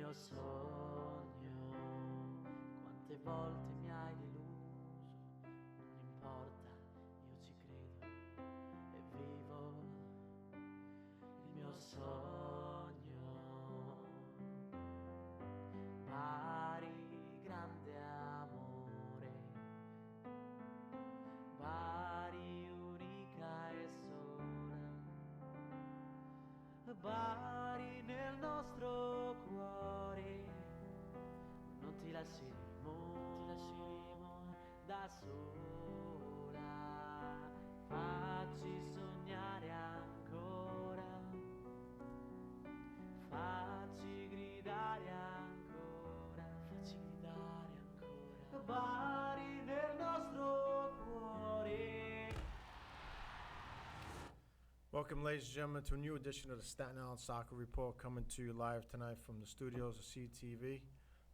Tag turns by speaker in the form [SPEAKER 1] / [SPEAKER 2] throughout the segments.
[SPEAKER 1] mio sogno. Quante volte mi hai deluso, non importa, io ci credo e vivo il mio sogno. Bari, grande amore, Bari, unica e sola, Bari nel nostro cuore. Non ti lasceremo da sola, facci sognare ancora, facci gridare ancora, Bari nel nostro cuore.
[SPEAKER 2] Welcome, ladies and gentlemen, to a new edition of the Staten Island Soccer Report, coming to you live tonight from the studios of CTV.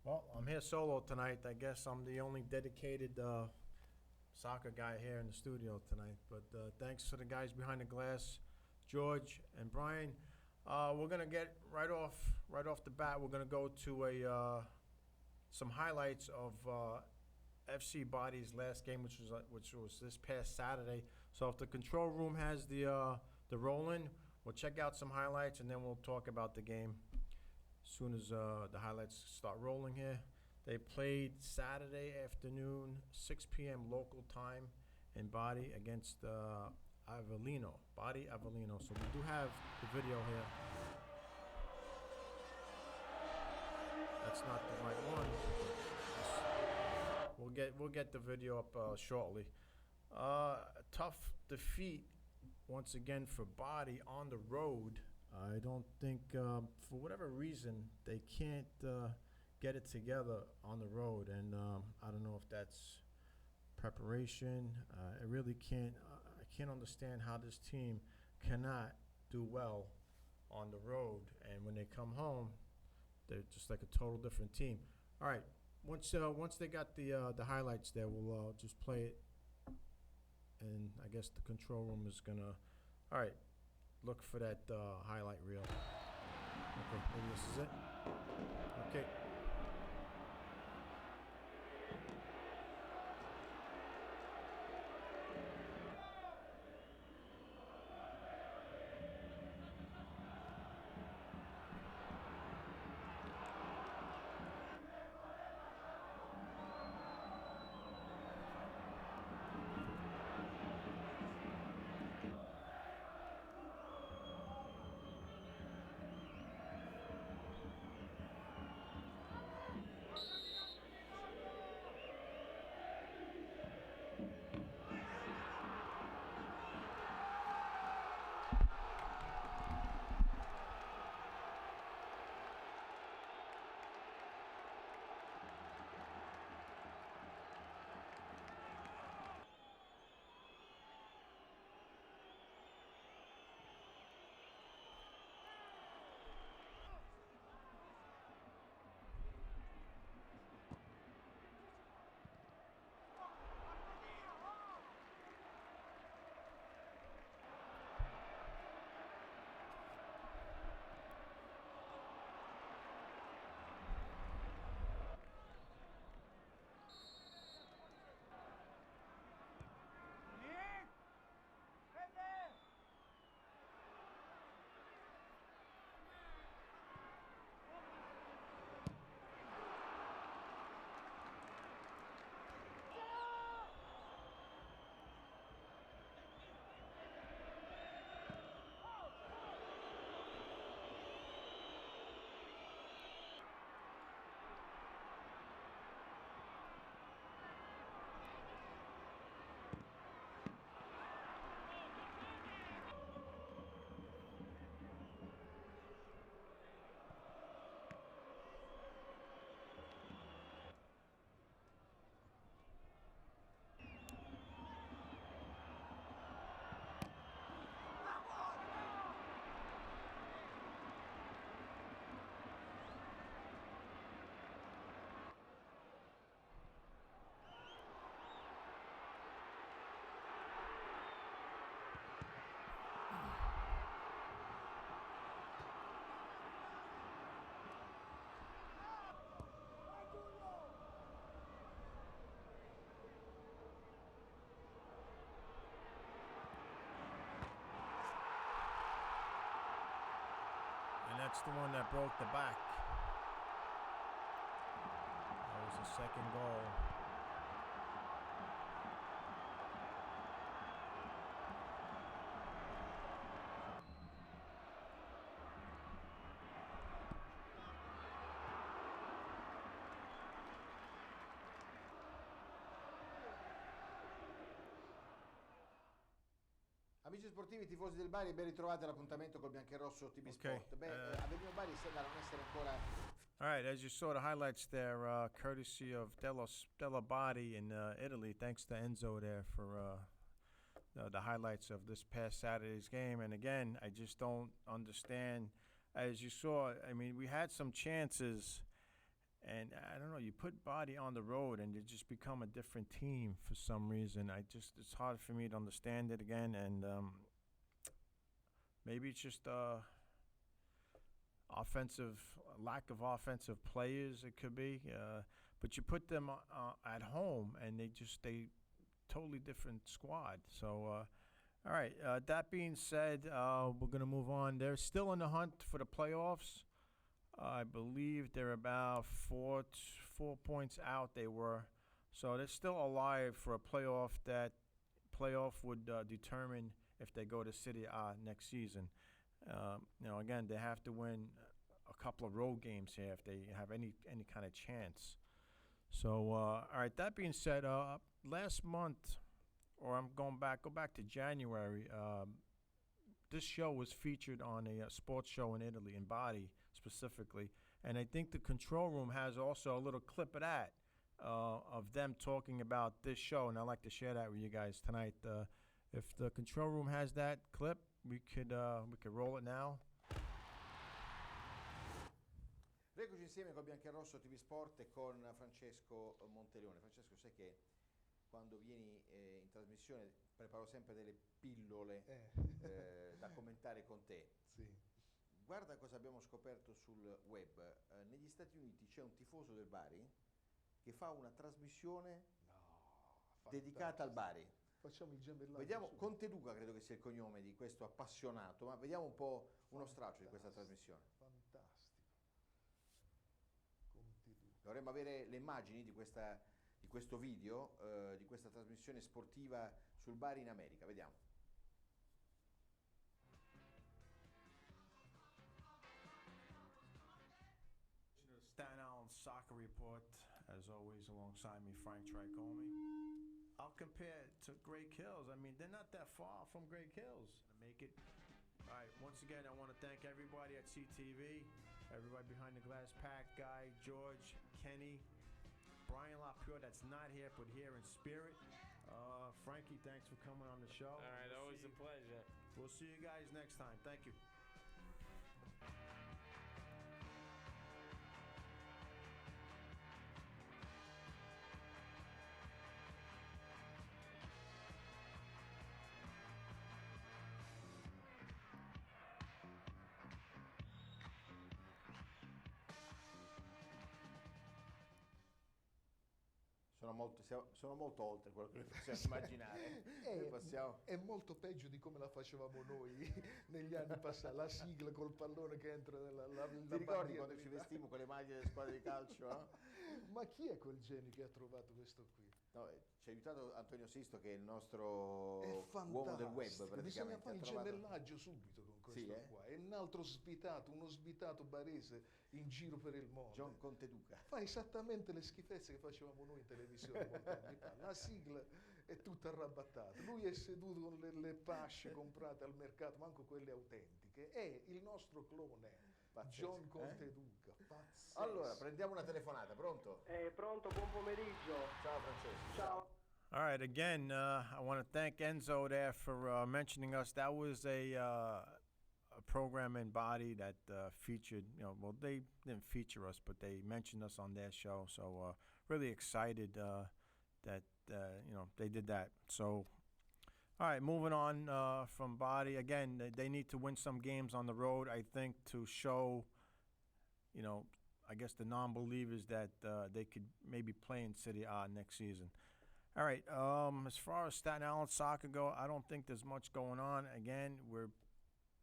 [SPEAKER 2] Well, I'm here solo tonight. I guess I'm the only dedicated soccer guy here in the studio tonight. But thanks to the guys behind the glass, George and Brian. We're gonna get right off the bat. We're gonna go to some highlights of FC Bari's last game, which was this past Saturday. So if the control room has the roll-in, we'll check out some highlights and then we'll talk about the game as soon as the highlights start rolling here. They played Saturday afternoon, 6 p.m. local time in Bari against Avellino. Bari Avellino. So we do have the video here. That's not the right one. We'll get the video up shortly. Tough defeat once again for Bari on the road. I don't think for whatever reason they can't get it together on the road, and I don't know if that's preparation. I really can't. I can't understand how this team cannot do well on the road, and when they come home, they're just like a total different team. All right. Once they got the highlights there, we'll just play it, and I guess the control room is gonna. All right, look for that highlight reel. Okay, maybe this is it. Okay. That's the one that broke the back. That was the second goal.
[SPEAKER 3] Amici sportivi, tifosi del Bari, ben ritrovati all'appuntamento col Biancherosso TB
[SPEAKER 2] Okay,
[SPEAKER 3] Sport. Avellino Bari sembra non essere ancora...
[SPEAKER 2] All right, as you saw the highlights there, courtesy of TELEBARI in Italy. Thanks to Enzo there for the highlights of this past Saturday's game. And again, I just don't understand. As you saw, I mean, we had some chances, and I don't know, you put Bari on the road and you just become a different team for some reason. It's hard for me to understand it again, and maybe it's just lack of offensive players, it could be. But you put them at home, and they totally different squad. So, all right, that being said, we're going to move on. They're still in the hunt for the playoffs. I believe they're about 4 points out they were. So they're still alive for a playoff. That playoff would determine if they go to Serie A next season. Again, they have to win a couple of road games here if they have any kind of chance. So, all right, that being said, last month, or go back to January, this show was featured on a sports show in Italy, in Bari specifically, and I think the control room has also a little clip of that, of them talking about this show, and I'd like to share that with you guys tonight. If the control room has that clip, we could roll it now.
[SPEAKER 3] Rieccoci insieme col Biancherosso TV Sport e con Francesco Monteleone. Francesco, sai che quando vieni in trasmissione preparo sempre delle pillole da commentare con te.
[SPEAKER 4] Sì.
[SPEAKER 3] Guarda cosa abbiamo scoperto sul web. Negli Stati Uniti c'è un tifoso del Bari che fa una trasmissione dedicata al Bari.
[SPEAKER 4] Facciamo il gemellaggio.
[SPEAKER 3] Vediamo, Conteduca credo che sia il cognome di questo appassionato, ma vediamo un po' uno straccio di questa trasmissione.
[SPEAKER 4] Fantastico. Conteduca.
[SPEAKER 3] Dovremmo avere le immagini di questo video, di questa trasmissione sportiva sul Bari in America. Vediamo.
[SPEAKER 2] Staten Island Soccer Report, as always, alongside me, Frank Tricomi. I'll compare it to Great Hills. I mean, they're not that far from Great Hills to make it. All right, once again, I want to thank everybody at CTV, everybody behind the glass, Pat, Guy, George, Kenny, Brian LaPure, that's not here, but here in spirit. Frankie, thanks for coming on the show.
[SPEAKER 5] All right, always a pleasure.
[SPEAKER 2] We'll see you guys next time. Thank you.
[SPEAKER 3] Sono molto oltre quello che possiamo immaginare.
[SPEAKER 4] È molto peggio di come la facevamo noi negli anni passati. La sigla col pallone che entra nella
[SPEAKER 3] Ti ricordi quando ci vestimmo con le maglie delle squadre di calcio? No?
[SPEAKER 4] Ma chi è quel genio che ha trovato questo qui?
[SPEAKER 3] No, ci ha aiutato Antonio Sisto, che è il nostro uomo del web praticamente.
[SPEAKER 4] Bisogna fare il gemellaggio subito con questo qua. È un altro svitato, uno svitato barese in giro per il mondo.
[SPEAKER 3] John Conteduca.
[SPEAKER 4] Fa esattamente le schifezze che facevamo noi in televisione molti anni fa. La sigla è tutta arrabattata. Lui è seduto con le pasce comprate al mercato, manco quelle autentiche. È il nostro clone.
[SPEAKER 3] Pazzesco,
[SPEAKER 4] John Conteduca, pazzesco.
[SPEAKER 3] Allora, prendiamo una telefonata, pronto?
[SPEAKER 6] Pronto, buon pomeriggio.
[SPEAKER 3] Ciao Francesco.
[SPEAKER 6] Ciao.
[SPEAKER 2] All right, again, I want to thank Enzo there for mentioning us. That was a program in Bari that featured, well, they didn't feature us, but they mentioned us on their show. So really excited that, they did that. So, all right, moving on from Bari. Again, they need to win some games on the road, I think, to show, I guess the non-believers that they could maybe play in Serie A next season. All right, as far as Staten Island soccer go, I don't think there's much going on. Again, we're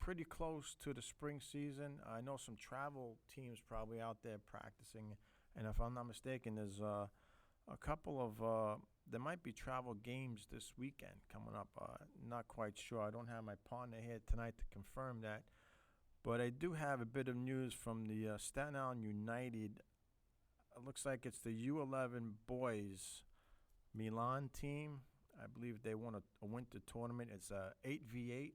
[SPEAKER 2] pretty close to the spring season. I know some travel teams probably out there practicing, and if I'm not mistaken, there's a couple of there might be travel games this weekend coming up. Not quite sure. I don't have my partner here tonight to confirm that, but I do have a bit of news from the Staten Island United. It looks like it's the U11 boys Milan team. I believe they won a winter tournament. It's a 8v8,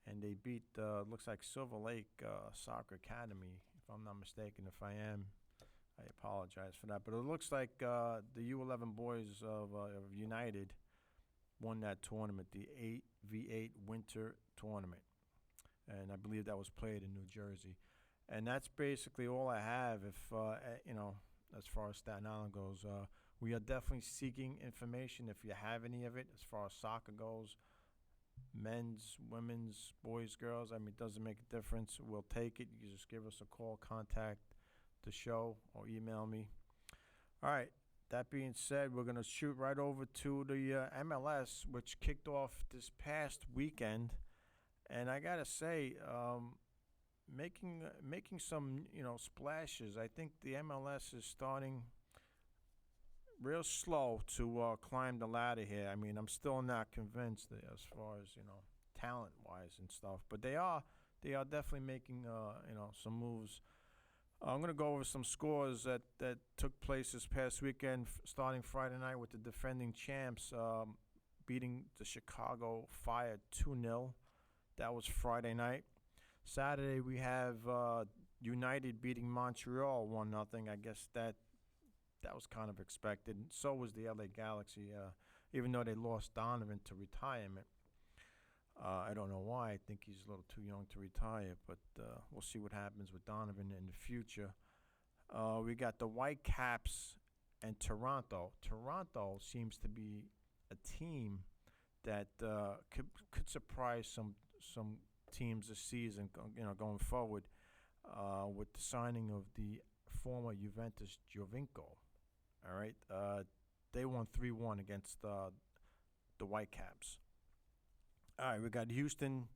[SPEAKER 2] and they beat looks like Silver Lake Soccer Academy, if I'm not mistaken. If I am, I apologize for that. But it looks like the U11 boys of United won that tournament, the 8v8 winter tournament, and I believe that was played in New Jersey. And that's basically all I have. If as far as Staten Island goes, we are definitely seeking information. If you have any of it, as far as soccer goes, men's, women's, boys, girls, I mean, it doesn't make a difference. We'll take it. You just give us a call, contact the show, or email me. All right. That being said, we're going to shoot right over to the MLS, which kicked off this past weekend. And I got to say, making some splashes. I think the MLS is starting real slow to climb the ladder here. I mean, I'm still not convinced as far as talent wise and stuff, but they are definitely making some moves. I'm gonna go over some scores that took place this past weekend, starting Friday night with the defending champs beating the Chicago Fire 2-0. That was Friday night. Saturday we have United beating Montreal 1-0. I guess that was kind of expected. So was the LA Galaxy, even though they lost Donovan to retirement. I don't know why. I think he's a little too young to retire, but we'll see what happens with Donovan in the future. We got the Whitecaps and Toronto. Toronto seems to be a team that could surprise some teams this season, going forward, with the signing of the former Juventus Giovinco. All right, they won 3-1 against the Whitecaps. All right, we got Houston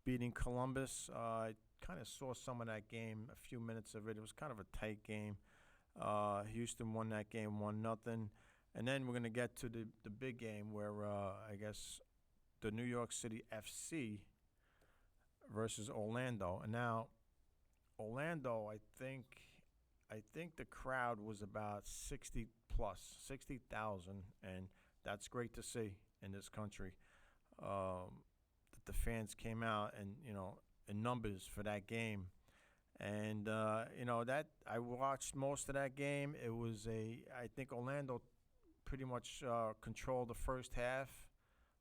[SPEAKER 2] beating Columbus. I kind of saw some of that game, a few minutes of it. It was kind of a tight game. Houston won that game 1-0. And then we're going to get to the big game where I guess the New York City FC versus Orlando. And now Orlando, I think the crowd was about 60,000, and that's great to see in this country. That the fans came out and in numbers for that game, and that I watched most of that game. It was I think Orlando pretty much controlled the first half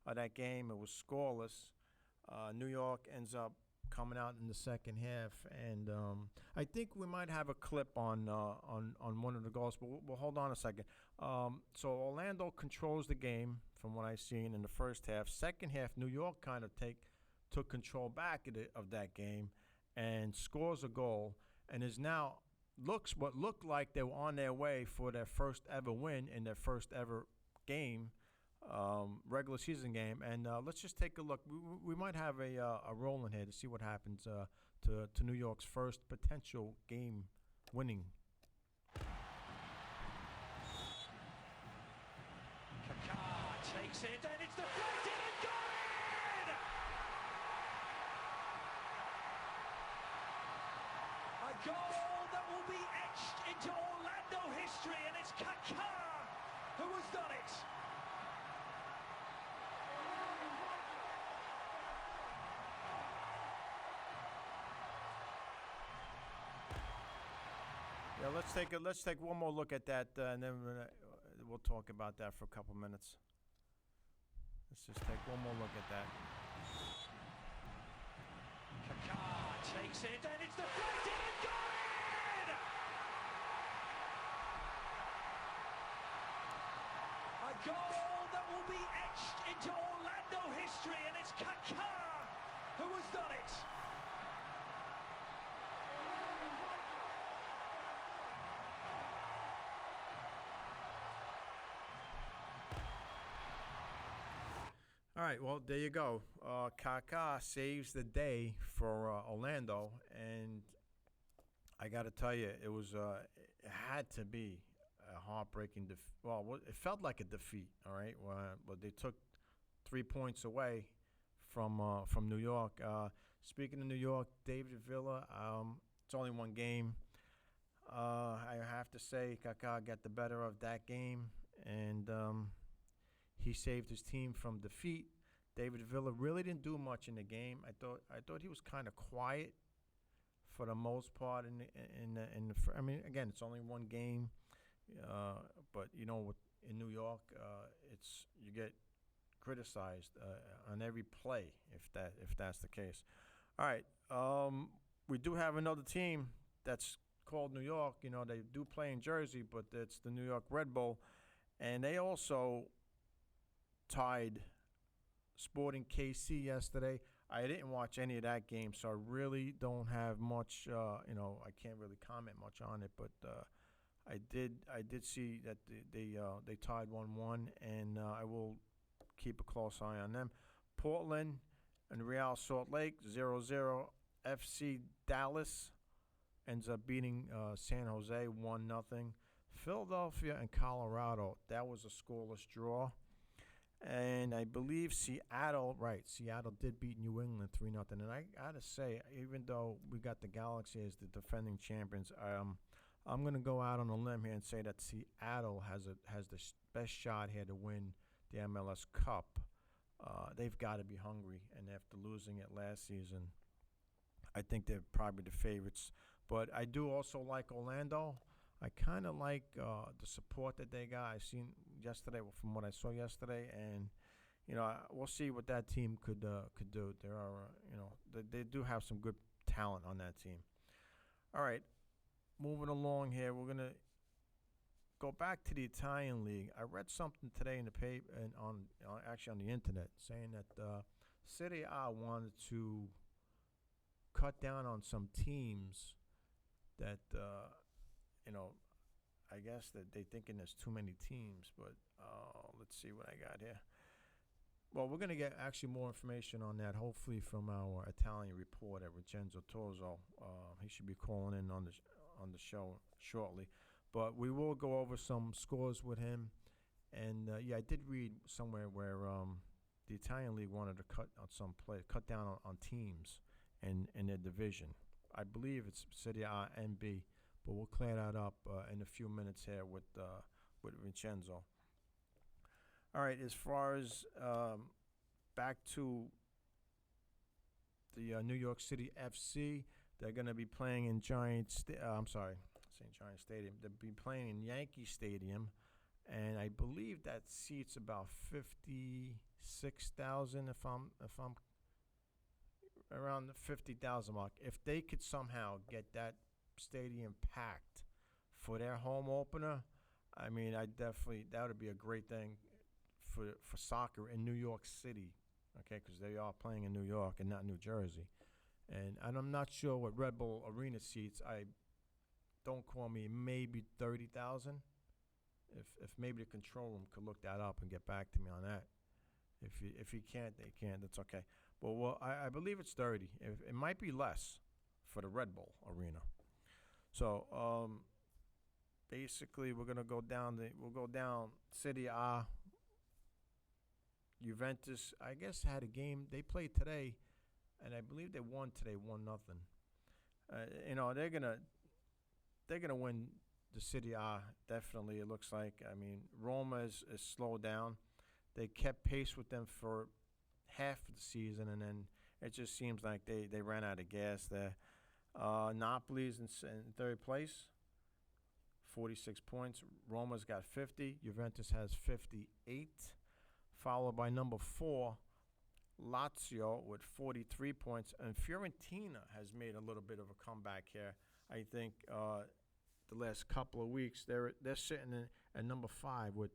[SPEAKER 2] of that game. It was scoreless. New York ends up coming out in the second half, and I think we might have a clip on one of the goals, but we'll hold on a second. So Orlando controls the game from what I've seen in the first half. Second half, New York kind of took control back of that game and scores a goal, and is now what looked like they were on their way for their first ever win in their first ever game. Regular season game, and let's just take a look. We might have a roll in here to see what happens to New York's first potential game winning.
[SPEAKER 5] Kaká takes it, and it's deflected and got in! A goal that will be etched into Orlando history, and it's Kaká who has done it.
[SPEAKER 2] Yeah, let's take one more look at that, and then we'll talk about that for a couple minutes. Let's just take one more look at that.
[SPEAKER 5] Kaká takes it, and it's deflected and got in! A goal that will be etched into Orlando history, and it's Kaká who has done it.
[SPEAKER 2] All All right, well, there you go. Kaká saves the day for Orlando, and I got to tell you, it had to be a heartbreaking it felt like a defeat, all right? Well, they took 3 points away from New York. Speaking of New York, David Villa, it's only one game. I have to say, Kaká got the better of that game, and he saved his team from defeat. David Villa really didn't do much in the game. I thought he was kind of quiet for the most part. I mean, again, it's only one game, but in New York, you get criticized on every play if that's the case. All right, we do have another team that's called New York. They do play in Jersey, but it's the New York Red Bull, and they also tied Sporting KC yesterday. I didn't watch any of that game, so I really don't have much. I can't really comment much on it, but I did see that they tied 1-1, and I will keep a close eye on them. Portland and Real Salt Lake 0-0. FC Dallas ends up beating San Jose 1-0. Philadelphia and Colorado, that was a scoreless draw. And I believe Seattle did beat New England 3-0. And I got to say, even though we got the Galaxy as the defending champions, I'm going to go out on a limb here and say that Seattle has the best shot here to win the MLS Cup. They've got to be hungry, and after losing it last season, I think they're probably the favorites. But I do also like Orlando. I kind of like the support that they got. I seen yesterday from what I saw yesterday, and we'll see what that team could do. There are they do have some good talent on that team. All right, moving along here, we're gonna go back to the Italian league. I read something today in the paper and actually on the internet saying that Serie A wanted to cut down on some teams that I guess that they're thinking there's too many teams, but let's see what I got here. Well, we're going to get actually more information on that, hopefully from our Italian reporter, Vincenzo Torzo. He should be calling in on the show shortly. But we will go over some scores with him. And, I did read somewhere where the Italian league wanted to cut down on teams in their division. I believe it's Serie A and B. But we'll clear that up in a few minutes here with Vincenzo. All right, as far as back to the New York City FC, they're going to be playing in Giant Stadium. They'll be playing in Yankee Stadium, and I believe that seats about 56,000. If I'm around the 50,000 mark, if they could somehow get that stadium packed for their home opener, I mean, that would be a great thing for soccer in New York City, okay, because they are playing in New York and not New Jersey. And I'm not sure what Red Bull Arena seats. Don't call me, maybe 30,000. If maybe the control room could look that up and get back to me on that. If he can't, they can't. That's okay. But I believe it's 30. It might be less for the Red Bull Arena. So basically, we'll go down Serie A. Juventus, I guess, had a game. They played today, and I believe they won today, 1-0. They're gonna win the Serie A, definitely. It looks like. I mean, Roma is slowed down. They kept pace with them for half of the season, and then it just seems like they ran out of gas there. Napoli's in third place, 46 points. Roma's got 50. Juventus has 58. Followed by number 4, Lazio with 43 points. And Fiorentina has made a little bit of a comeback here. I think the last couple of weeks, they're sitting at number 5 with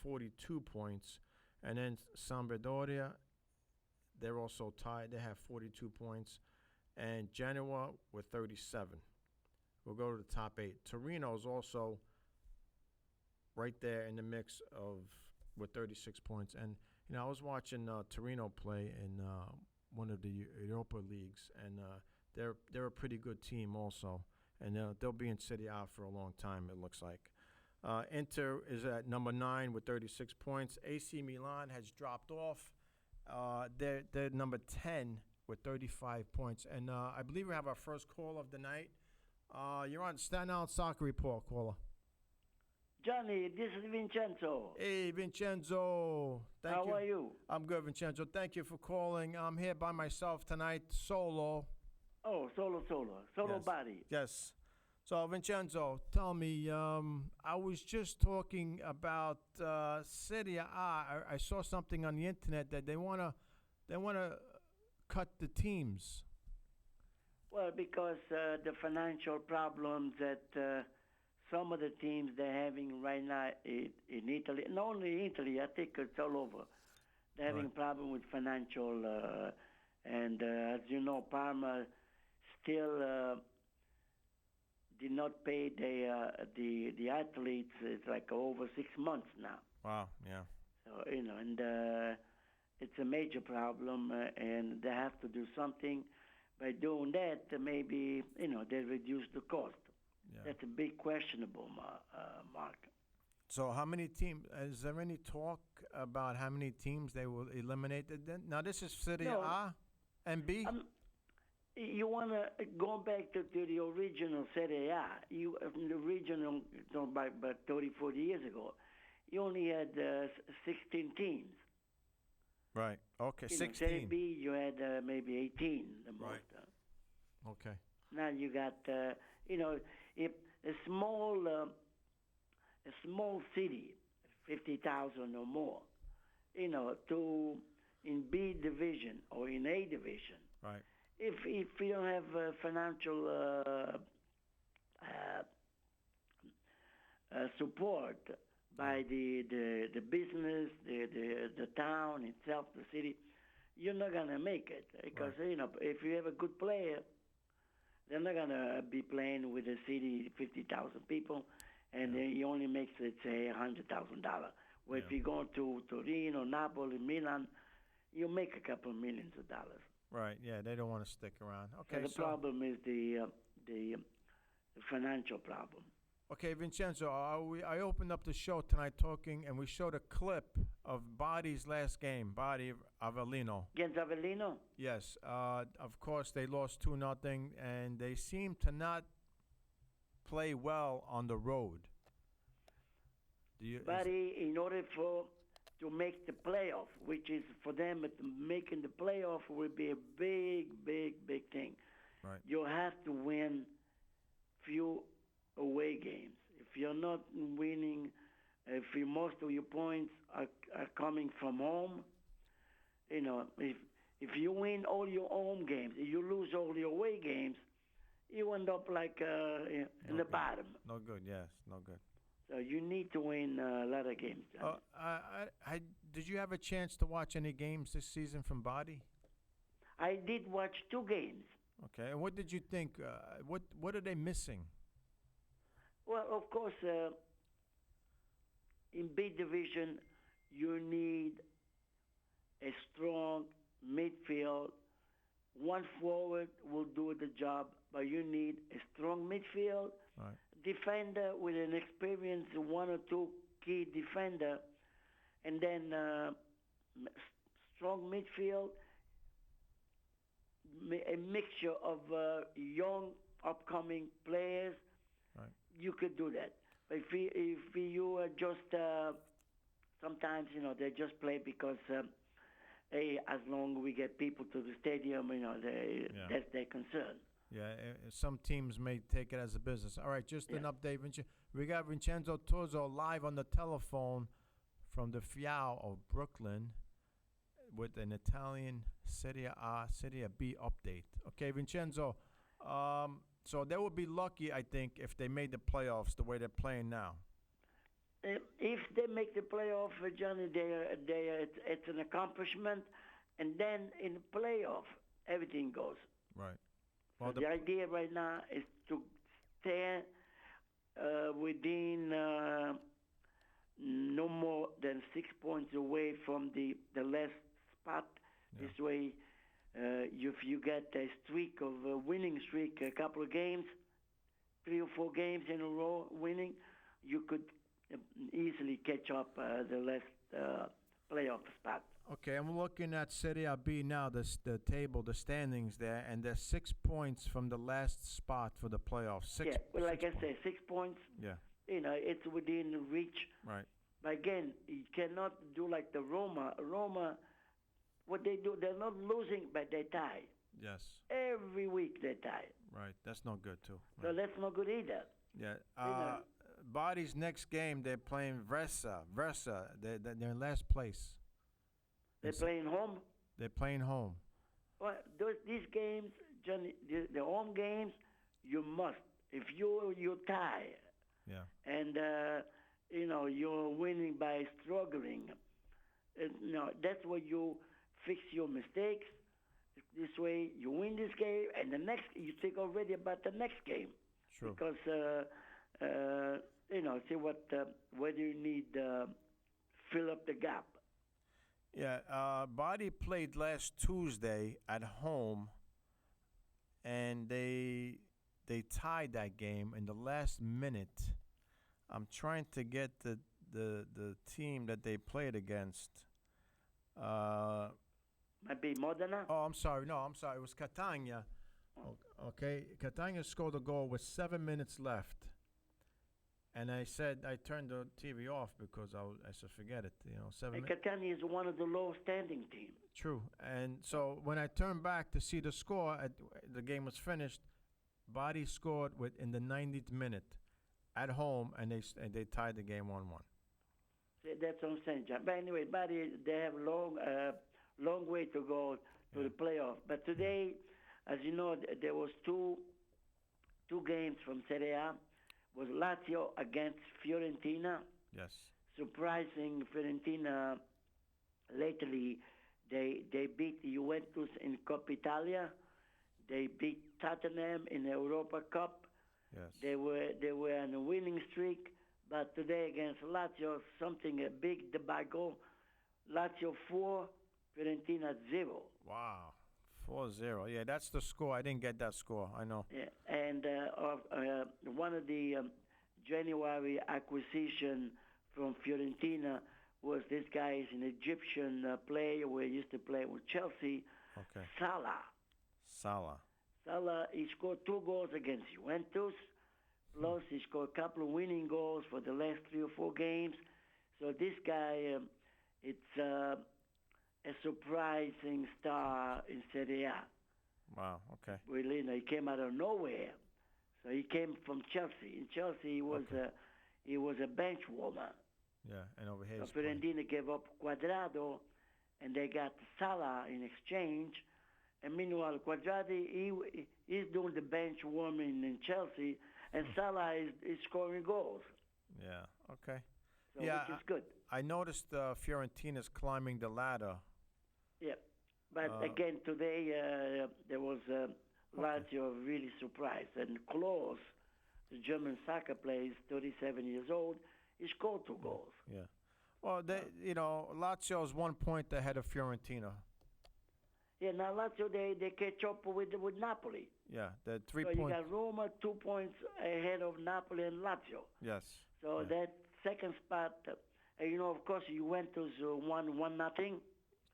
[SPEAKER 2] 42 points. And then Sampdoria, they're also tied. They have 42 points. And Genoa with 37. We'll go to the top 8. Torino is also right there in the mix with 36 points. And, I was watching Torino play in one of the Europa leagues, and they're a pretty good team also, and they'll be in Serie A for a long time. It looks like. Inter is at number 9 with 36 points. AC Milan has dropped off. They're number 10 with 35 points, and I believe we have our first call of the night. You're on Staten Island Soccer Report, caller.
[SPEAKER 6] Johnny, this is Vincenzo.
[SPEAKER 2] Hey, Vincenzo.
[SPEAKER 6] How are you?
[SPEAKER 2] I'm good, Vincenzo. Thank you for calling. I'm here by myself tonight, solo.
[SPEAKER 6] Oh, solo
[SPEAKER 2] Yes.
[SPEAKER 6] body.
[SPEAKER 2] Yes. So, Vincenzo, tell me, I was just talking about Serie A. I saw something on the internet that they wanna cut the teams.
[SPEAKER 6] Well, because the financial problems that some of the teams they're having right now in Italy, not only Italy, I think it's all over. They're having
[SPEAKER 2] Right.
[SPEAKER 6] a problem with financial, and as you know, Parma still did not pay the athletes. It's like over 6 months now.
[SPEAKER 2] Wow. Yeah.
[SPEAKER 6] So, and it's a major problem, and they have to do something. By doing that, maybe they reduce the cost.
[SPEAKER 2] Yeah.
[SPEAKER 6] That's a big questionable, Mark.
[SPEAKER 2] So, how many teams? Is there any talk about how many teams they will eliminate? Now, this is Serie
[SPEAKER 6] No.
[SPEAKER 2] A and B.
[SPEAKER 6] You want to go back to the original Serie A. The original, about 30, 40 years ago, you only had 16 teams.
[SPEAKER 2] Right. Okay.
[SPEAKER 6] Serie
[SPEAKER 2] 16.
[SPEAKER 6] B, you had maybe 18 the most.
[SPEAKER 2] Right. Okay.
[SPEAKER 6] Now you got, if a small city, 50,000 or more, to in B division or in A division.
[SPEAKER 2] Right.
[SPEAKER 6] If you don't have financial support by the business, the town itself, the city, you're not gonna make it because if you have a good player, they're not gonna be playing with a city 50,000 people, and then you only make, let's say, $100,000. Where if you go to Torino, Napoli, Milan, you make a couple millions of dollars.
[SPEAKER 2] Right. Yeah. They don't want to stick around. Okay.
[SPEAKER 6] So the problem is the financial problem.
[SPEAKER 2] Okay, Vincenzo, I opened up the show tonight talking, and we showed a clip of Bari's last game, Bari Avellino.
[SPEAKER 6] Against Avellino?
[SPEAKER 2] Yes. Of course, they lost 2-0, and they seem to not play well on the road.
[SPEAKER 6] Bari, in order to make the playoff, which is for them, making the playoff will be a big, big, big thing.
[SPEAKER 2] Right.
[SPEAKER 6] You have to win few away games. If you're not winning, if most of your points are coming from home, if you win all your home games, if you lose all your away games, you end up like in the bottom.
[SPEAKER 2] No good, yes, no good.
[SPEAKER 6] So you need to win a lot of games.
[SPEAKER 2] Did you have a chance to watch any games this season from Bari?
[SPEAKER 6] I did watch 2 games.
[SPEAKER 2] Okay, and what did you think? What are they missing?
[SPEAKER 6] Well, of course, in B division, you need a strong midfield. One forward will do the job, but you need a strong midfield,
[SPEAKER 2] Right.
[SPEAKER 6] defender with an experienced 1 or 2 key defender, and then strong midfield, a mixture of young upcoming players.
[SPEAKER 2] Right.
[SPEAKER 6] You could do that. But if you are just sometimes they just play because as long as we get people to the stadium, that's their concern.
[SPEAKER 2] Yeah, some teams may take it as a business. All right, just an update. We got Vincenzo Tozzo live on the telephone from the Fiao of Brooklyn with an Italian Serie A, Serie B update. Okay, Vincenzo, so they would be lucky, I think, if they made the playoffs the way they're playing now.
[SPEAKER 6] If they make the playoff, Johnny, it's an accomplishment. And then in the playoff, everything goes.
[SPEAKER 2] Right.
[SPEAKER 6] Well, so the idea right now is to stay within no more than 6 points away from the last spot.
[SPEAKER 2] Yeah.
[SPEAKER 6] This way, if you get a streak of a winning streak, a couple of games, 3 or 4 games in a row winning, you could easily catch up the last playoff spot.
[SPEAKER 2] Okay, I'm looking at Serie B now, the table, the standings there, and they're 6 points from the last spot for the playoffs.
[SPEAKER 6] Yeah, well, like I
[SPEAKER 2] points.
[SPEAKER 6] say, 6 points.
[SPEAKER 2] Yeah.
[SPEAKER 6] It's within reach.
[SPEAKER 2] Right.
[SPEAKER 6] But again, you cannot do like the Roma. Roma, what they do, they're not losing, but they tie.
[SPEAKER 2] Yes.
[SPEAKER 6] Every week they tie.
[SPEAKER 2] Right. That's no good too.
[SPEAKER 6] So
[SPEAKER 2] Right.
[SPEAKER 6] that's not good either.
[SPEAKER 2] Yeah. Body's next game, they're playing Versa. They're in last place.
[SPEAKER 6] They're playing home.
[SPEAKER 2] They're playing home.
[SPEAKER 6] Well, these games, Johnny, the home games, you must. If you tie,
[SPEAKER 2] Yeah.
[SPEAKER 6] and you're winning by struggling, that's where you fix your mistakes. This way, you win this game, and the next you think already about the next game.
[SPEAKER 2] True.
[SPEAKER 6] Because see where do you need fill up the gap.
[SPEAKER 2] Yeah, Body played last Tuesday at home, and they tied that game in the last minute. I'm trying to get the team that they played against.
[SPEAKER 6] Might be Modena.
[SPEAKER 2] Oh, I'm sorry. No, I'm sorry. It was Catania. Okay, Catania scored a goal with 7 minutes left. And I turned the TV off because I said, forget it. 7
[SPEAKER 6] And
[SPEAKER 2] minutes.
[SPEAKER 6] Catania is one of the low-standing teams.
[SPEAKER 2] True. And so when I turned back to see the score, the game was finished. Body scored in the 90th minute at home, and they tied the game 1-1.
[SPEAKER 6] That's what I'm saying, John. But anyway, Bari, they have long way to go to the playoff. But today, as you know, there was two games from Serie A. Was Lazio against Fiorentina.
[SPEAKER 2] Yes.
[SPEAKER 6] Surprising, Fiorentina lately, they beat Juventus in Coppa Italia. They beat Tottenham in the Europa Cup.
[SPEAKER 2] Yes.
[SPEAKER 6] They were on a winning streak, but today against Lazio, a big debacle. Lazio 4, Fiorentina 0.
[SPEAKER 2] Wow. 4-0. Yeah, that's the score. I didn't get that score. I know.
[SPEAKER 6] Yeah, and one of the January acquisition from Fiorentina was this guy is an Egyptian player who used to play with Chelsea.
[SPEAKER 2] Okay.
[SPEAKER 6] Salah, he scored 2 goals against Juventus. Plus, he scored a couple of winning goals for the last 3 or 4 games. So this guy, it's a surprising star in Serie A.
[SPEAKER 2] Wow. Okay.
[SPEAKER 6] Really, he came out of nowhere. So he came from Chelsea. In Chelsea, he was a bench warmer.
[SPEAKER 2] Yeah, and over here.
[SPEAKER 6] So Fiorentina gave up Quadrado, and they got Salah in exchange. And meanwhile, Quadrado, he's doing the bench warming in Chelsea, and Salah is scoring goals.
[SPEAKER 2] Yeah. Okay.
[SPEAKER 6] So, which is good.
[SPEAKER 2] I noticed Fiorentina's climbing the ladder.
[SPEAKER 6] Yeah, but again today there was Lazio really surprised, and Klose, the German soccer player, is 37 years old. He scored 2 goals.
[SPEAKER 2] Yeah. Well, Lazio's 1 point ahead of Fiorentina.
[SPEAKER 6] Yeah, now Lazio they catch up with Napoli.
[SPEAKER 2] Yeah, the 3
[SPEAKER 6] so
[SPEAKER 2] points.
[SPEAKER 6] You got Roma 2 points ahead of Napoli and Lazio.
[SPEAKER 2] Yes.
[SPEAKER 6] So that second spot, of course, Juventus won 1-0.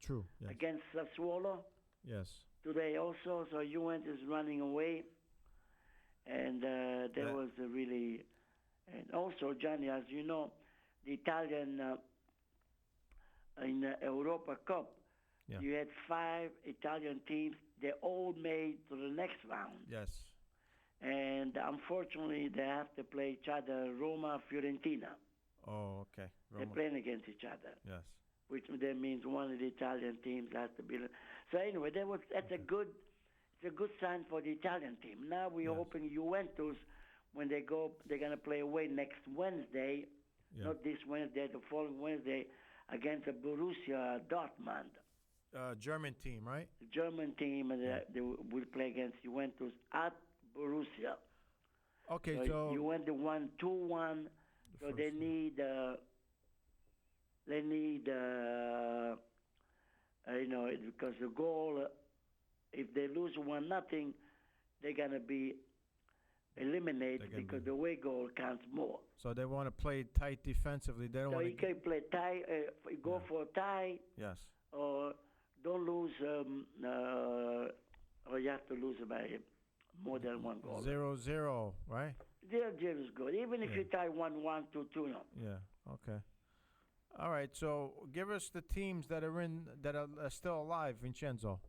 [SPEAKER 2] True. Yes.
[SPEAKER 6] Against Sassuolo.
[SPEAKER 2] Yes.
[SPEAKER 6] Today also, so Juventus is running away, and there was a really, and also Gianni, as you know, the Italian in the Europa Cup, you had 5 Italian teams. They all made to the next round.
[SPEAKER 2] Yes.
[SPEAKER 6] And unfortunately, they have to play each other, Roma, Fiorentina.
[SPEAKER 2] Oh, okay.
[SPEAKER 6] They're playing against each other.
[SPEAKER 2] Yes.
[SPEAKER 6] Which then means one of the Italian teams has to be. So anyway, that's a good sign for the Italian team. Now we're hoping Juventus, when they go, they're gonna play away next Wednesday, not this Wednesday, the following Wednesday, against the Borussia Dortmund.
[SPEAKER 2] German team, right?
[SPEAKER 6] The German team, and they will play against Juventus at Borussia.
[SPEAKER 2] Okay,
[SPEAKER 6] so Juventus won 2-1, so they need they need, because the goal, if they lose 1-0, they're going to be eliminated because the away goal counts more.
[SPEAKER 2] So they want to play tight defensively. They don't
[SPEAKER 6] So
[SPEAKER 2] want
[SPEAKER 6] you can play tie, go for a tie,
[SPEAKER 2] Yes.
[SPEAKER 6] or don't lose, or you have to lose by more than one goal.
[SPEAKER 2] 0-0, right?
[SPEAKER 6] 0-0 is good. Even if you tie 1-1, 2-2, no.
[SPEAKER 2] Yeah. Okay. All right. So give us the teams that are still alive, Vincenzo.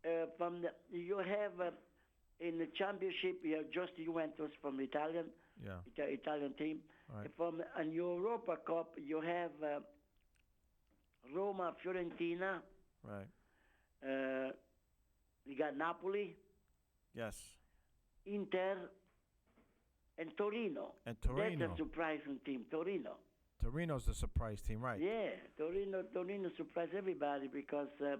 [SPEAKER 6] You have in the championship, you have just Juventus from Italian team.
[SPEAKER 2] Right.
[SPEAKER 6] In Europa Cup, you have Roma, Fiorentina.
[SPEAKER 2] Right.
[SPEAKER 6] You got Napoli,
[SPEAKER 2] Yes.
[SPEAKER 6] Inter, and Torino.
[SPEAKER 2] And Torino.
[SPEAKER 6] That's a surprising team, Torino.
[SPEAKER 2] Torino's the surprise team, right?
[SPEAKER 6] Yeah, Torino surprised everybody because they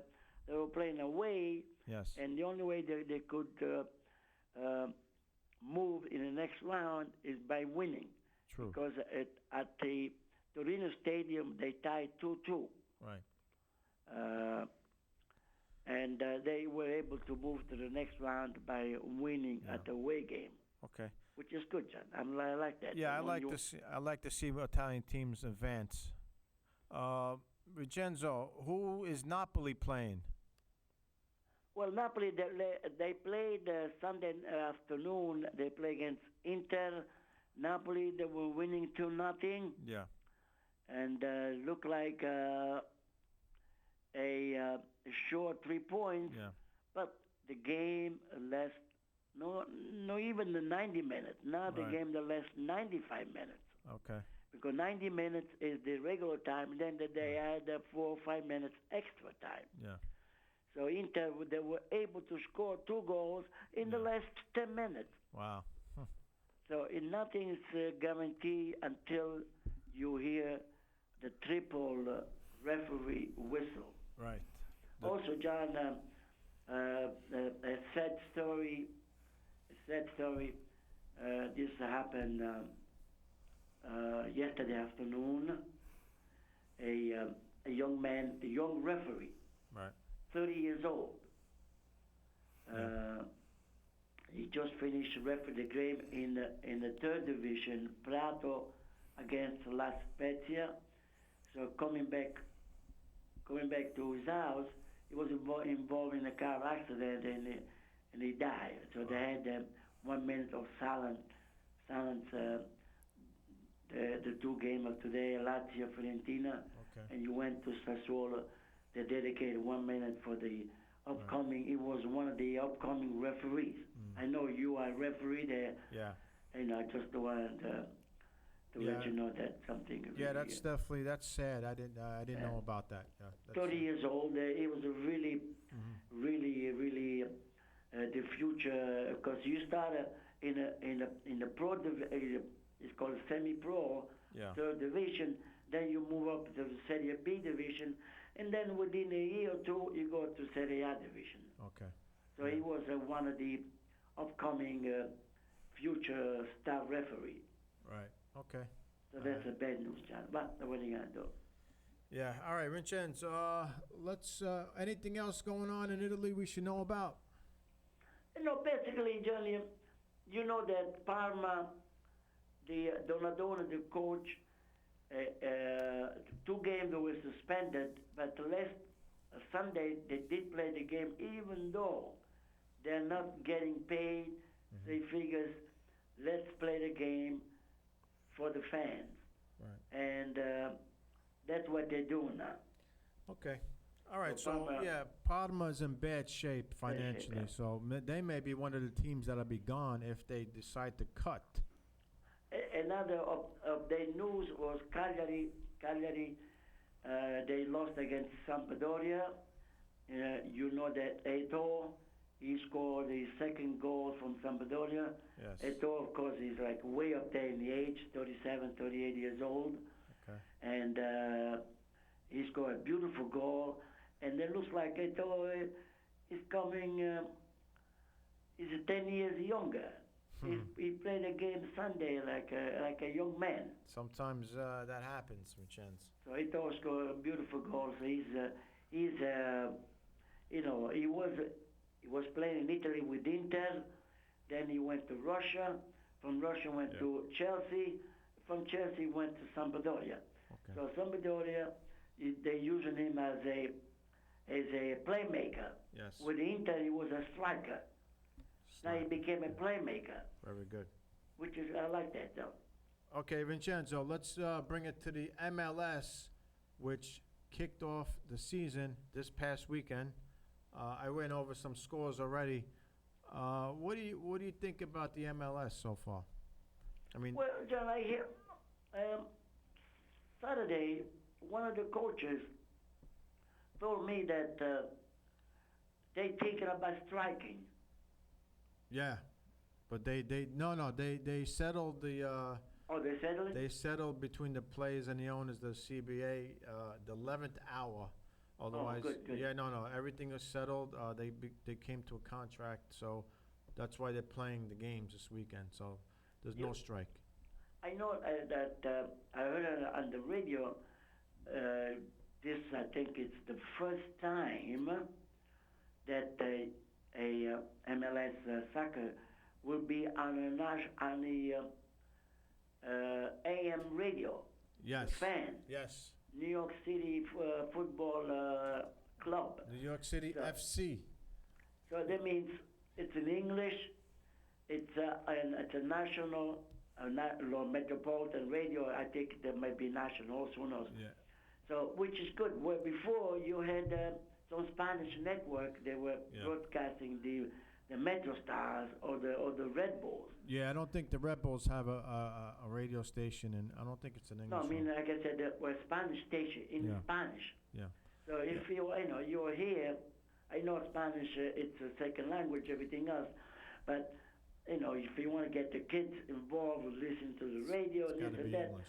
[SPEAKER 6] were playing away.
[SPEAKER 2] Yes.
[SPEAKER 6] And the only way they could move in the next round is by winning.
[SPEAKER 2] True.
[SPEAKER 6] Because at the Torino Stadium, they tied 2-2.
[SPEAKER 2] Right.
[SPEAKER 6] And they were able to move to the next round by winning at the away game.
[SPEAKER 2] Okay.
[SPEAKER 6] Which is good, John. I like that.
[SPEAKER 2] Yeah, I like to see Italian teams advance. Vincenzo, who is Napoli playing?
[SPEAKER 6] Well, Napoli, they played Sunday afternoon. They played against Inter. Napoli, they were winning 2-0.
[SPEAKER 2] Yeah.
[SPEAKER 6] And looked like a short 3 points.
[SPEAKER 2] Yeah.
[SPEAKER 6] But the game lasts no even the 90 minutes. Now the game that lasts 95 minutes.
[SPEAKER 2] Okay.
[SPEAKER 6] Because 90 minutes is the regular time, and then they add 4 or 5 minutes extra time.
[SPEAKER 2] Yeah.
[SPEAKER 6] So Inter, they were able to score 2 goals in the last 10 minutes.
[SPEAKER 2] Wow.
[SPEAKER 6] So nothing is guaranteed until you hear the triple referee whistle.
[SPEAKER 2] Right.
[SPEAKER 6] Also, John, a sad story. This happened yesterday afternoon. A young man, a young referee,
[SPEAKER 2] Right.
[SPEAKER 6] 30 years old. He just finished referee the game in the third division, Prato against La Spezia. So coming back to his house, he was involved in a car accident and he died. So they had 1 minute of silence. The 2 games of today, Lazio, Fiorentina, and you went to Sassuolo. They dedicated 1 minute for the upcoming. It was one of the upcoming referees. I know you are a referee there.
[SPEAKER 2] Yeah.
[SPEAKER 6] And I just wanted to let you know that something.
[SPEAKER 2] Yeah, that's definitely sad. I didn't know about that. Yeah,
[SPEAKER 6] 30 years old. He was a really the future, because you start in the pro division. It's called semi-pro, third division. Then you move up to the Serie B division, and then within a year or 2, you go to Serie A division.
[SPEAKER 2] Okay.
[SPEAKER 6] So he was one of the upcoming future star referee.
[SPEAKER 2] Right. Okay.
[SPEAKER 6] So that's a bad news, John. But what are you gonna do?
[SPEAKER 2] Yeah. All right, Vincenzo. Let's. Anything else going on in Italy we should know about?
[SPEAKER 6] Basically, John, you know that Parma, the Donadona, the coach, 2 games were suspended, but last Sunday they did play the game, even though they're not getting paid. They figures, let's play the game for the fans.
[SPEAKER 2] Right.
[SPEAKER 6] And that's what they're doing now.
[SPEAKER 2] Okay. All right.
[SPEAKER 6] So
[SPEAKER 2] So
[SPEAKER 6] Parma-
[SPEAKER 2] Parma's in bad shape financially.
[SPEAKER 6] yeah.
[SPEAKER 2] So they may be one of the teams that'll be gone if they decide to cut.
[SPEAKER 6] Another update news was Cagliari. They lost against Sampdoria. You know that Eto'o, he scored his second goal from Sampdoria.
[SPEAKER 2] Yes.
[SPEAKER 6] Eto'o, of course, is like way up there in the age, 37, 38 years old.
[SPEAKER 2] Okay.
[SPEAKER 6] And he scored a beautiful goal. And it looks like Eto'o is coming, he's 10 years younger. He played a game Sunday like a young man.
[SPEAKER 2] Sometimes that happens, Vincenzo.
[SPEAKER 6] So he throws beautiful goals. He was playing in Italy with Inter. Then he went to Russia. From Russia went to Chelsea. From Chelsea went to Sampdoria.
[SPEAKER 2] Okay.
[SPEAKER 6] So Sampdoria, they're using him as a playmaker.
[SPEAKER 2] Yes.
[SPEAKER 6] With Inter, he was a striker. Now he became a playmaker,
[SPEAKER 2] Very good.
[SPEAKER 6] which is I like that though.
[SPEAKER 2] Okay, Vincenzo, let's bring it to the MLS, which kicked off the season this past weekend. I went over some scores already. What do you think about the MLS so far? I mean,
[SPEAKER 6] Well, John, I hear Saturday one of the coaches told me that they thinking about striking.
[SPEAKER 2] yeah, but they settled the.
[SPEAKER 6] Oh, they settled it?
[SPEAKER 2] They settled between the players and the owners, the CBA, the 11th hour. Otherwise,
[SPEAKER 6] good.
[SPEAKER 2] everything was settled. They came to a contract, so that's why they're playing the games this weekend. So there's no strike.
[SPEAKER 6] I know that I heard on the radio. This I think it's the first time that a MLS soccer will be on the AM radio.
[SPEAKER 2] Yes.
[SPEAKER 6] The fan.
[SPEAKER 2] Yes.
[SPEAKER 6] New York City Football Club.
[SPEAKER 2] New York City
[SPEAKER 6] So-
[SPEAKER 2] FC.
[SPEAKER 6] So that means it's in English. It's a national, metropolitan radio. I think there might be national also, who knows.
[SPEAKER 2] Yeah.
[SPEAKER 6] So which is good. Where before you had some Spanish network, they were broadcasting the Metro Stars or the Red Bulls.
[SPEAKER 2] Yeah, I don't think the Red Bulls have a radio station, and I don't think it's an English
[SPEAKER 6] No, I mean
[SPEAKER 2] one.
[SPEAKER 6] like I said, we're Spanish station in
[SPEAKER 2] Yeah.
[SPEAKER 6] Spanish.
[SPEAKER 2] Yeah.
[SPEAKER 6] So if you're here, I know Spanish, it's a second language, everything else, but if you want to get the kids involved with listening to the radio,
[SPEAKER 2] It's
[SPEAKER 6] this
[SPEAKER 2] gotta
[SPEAKER 6] and
[SPEAKER 2] be
[SPEAKER 6] that,
[SPEAKER 2] English.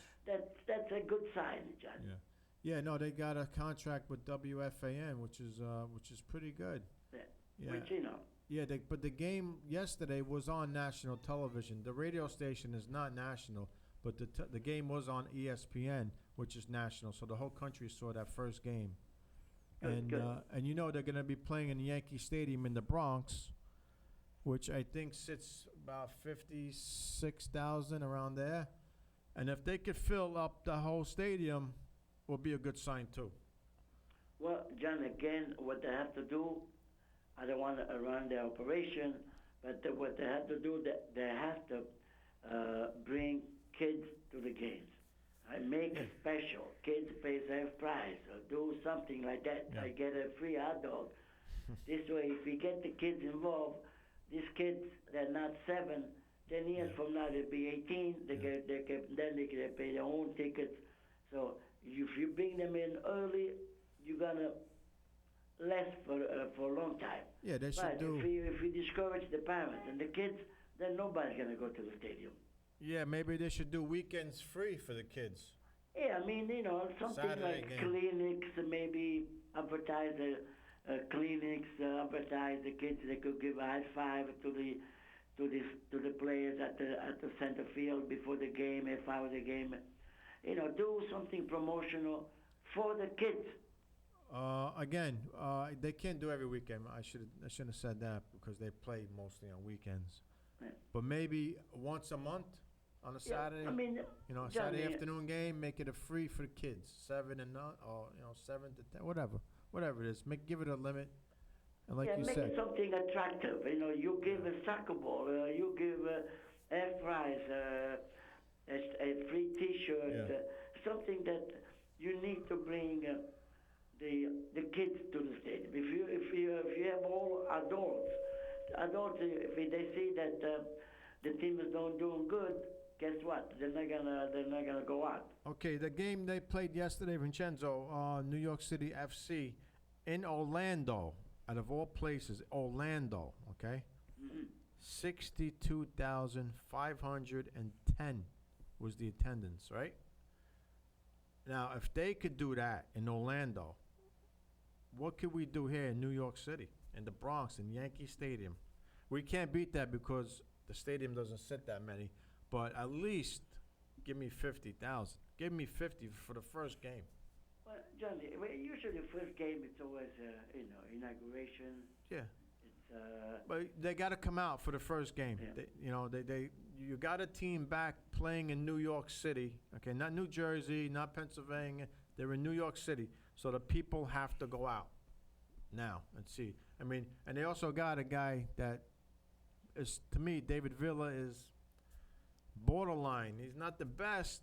[SPEAKER 6] that's a good sign, John.
[SPEAKER 2] Yeah. Yeah, no, they got a contract with WFAN, which is pretty good.
[SPEAKER 6] Yeah.
[SPEAKER 2] Yeah.
[SPEAKER 6] Which
[SPEAKER 2] Yeah, but the game yesterday was on national television. The radio station is not national, but the game was on ESPN, which is national. So the whole country saw that first game.
[SPEAKER 6] Good, good.
[SPEAKER 2] And they're going to be playing in Yankee Stadium in the Bronx, which I think sits about 56,000 around there. And if they could fill up the whole stadium, will be a good sign too.
[SPEAKER 6] Well, John, again, what they have to do, I don't want to run the operation, but what they have to do, they have to bring kids to the games. I make it special. Kids pay half price or do something like that.
[SPEAKER 2] Yeah.
[SPEAKER 6] I get a free hot dog. This way, if we get the kids involved, these kids, they're not 7, 10 years from now, they'll be 18. Then they can pay their own tickets. So if you bring them in early, you're gonna last for a long time.
[SPEAKER 2] Yeah, they should
[SPEAKER 6] But
[SPEAKER 2] do.
[SPEAKER 6] if we discourage the parents and the kids, then nobody's gonna go to the stadium.
[SPEAKER 2] Yeah, maybe they should do weekends free for the kids.
[SPEAKER 6] Yeah, I mean, something
[SPEAKER 2] Saturday
[SPEAKER 6] like
[SPEAKER 2] game.
[SPEAKER 6] clinics, maybe advertise clinics, advertise the kids. They could give a high five to the players at the center field before the game, half hour the game. Do something promotional for the kids.
[SPEAKER 2] Again, they can't do every weekend. I shouldn't have said that because they play mostly on weekends.
[SPEAKER 6] Yeah.
[SPEAKER 2] But maybe once a month on a Saturday.
[SPEAKER 6] I mean,
[SPEAKER 2] a
[SPEAKER 6] John,
[SPEAKER 2] Saturday
[SPEAKER 6] yeah.
[SPEAKER 2] afternoon game, make it a free for the kids, 7 and not, or 7 to 10, whatever it is. Give it a limit, and like you
[SPEAKER 6] make
[SPEAKER 2] said,
[SPEAKER 6] it something attractive. You give a soccer ball, you give half price, a free T-shirt, something that you need to bring the kids to the stadium. If you have all adults, if they see that the team is not doing good, guess what? They're not gonna go out.
[SPEAKER 2] okay, the game they played yesterday, Vincenzo, New York City FC in Orlando, out of all places, Orlando, okay?
[SPEAKER 6] Mm-hmm.
[SPEAKER 2] 62,510 was the attendance, right? Now, if they could do that in Orlando, what could we do here in New York City, in the Bronx, in Yankee Stadium? We can't beat that because the stadium doesn't sit that many, but at least give me 50,000. Give me 50 for the first game.
[SPEAKER 6] Well, Johnny, usually the first game it's always inauguration.
[SPEAKER 2] Yeah.
[SPEAKER 6] It's
[SPEAKER 2] But they got to come out for the first game.
[SPEAKER 6] Yeah.
[SPEAKER 2] You got a team back playing in New York City. Okay, not New Jersey, not Pennsylvania. They're in New York City, so the people have to go out now and see. I mean, and they also got a guy that is, to me, David Villa is borderline. He's not the best.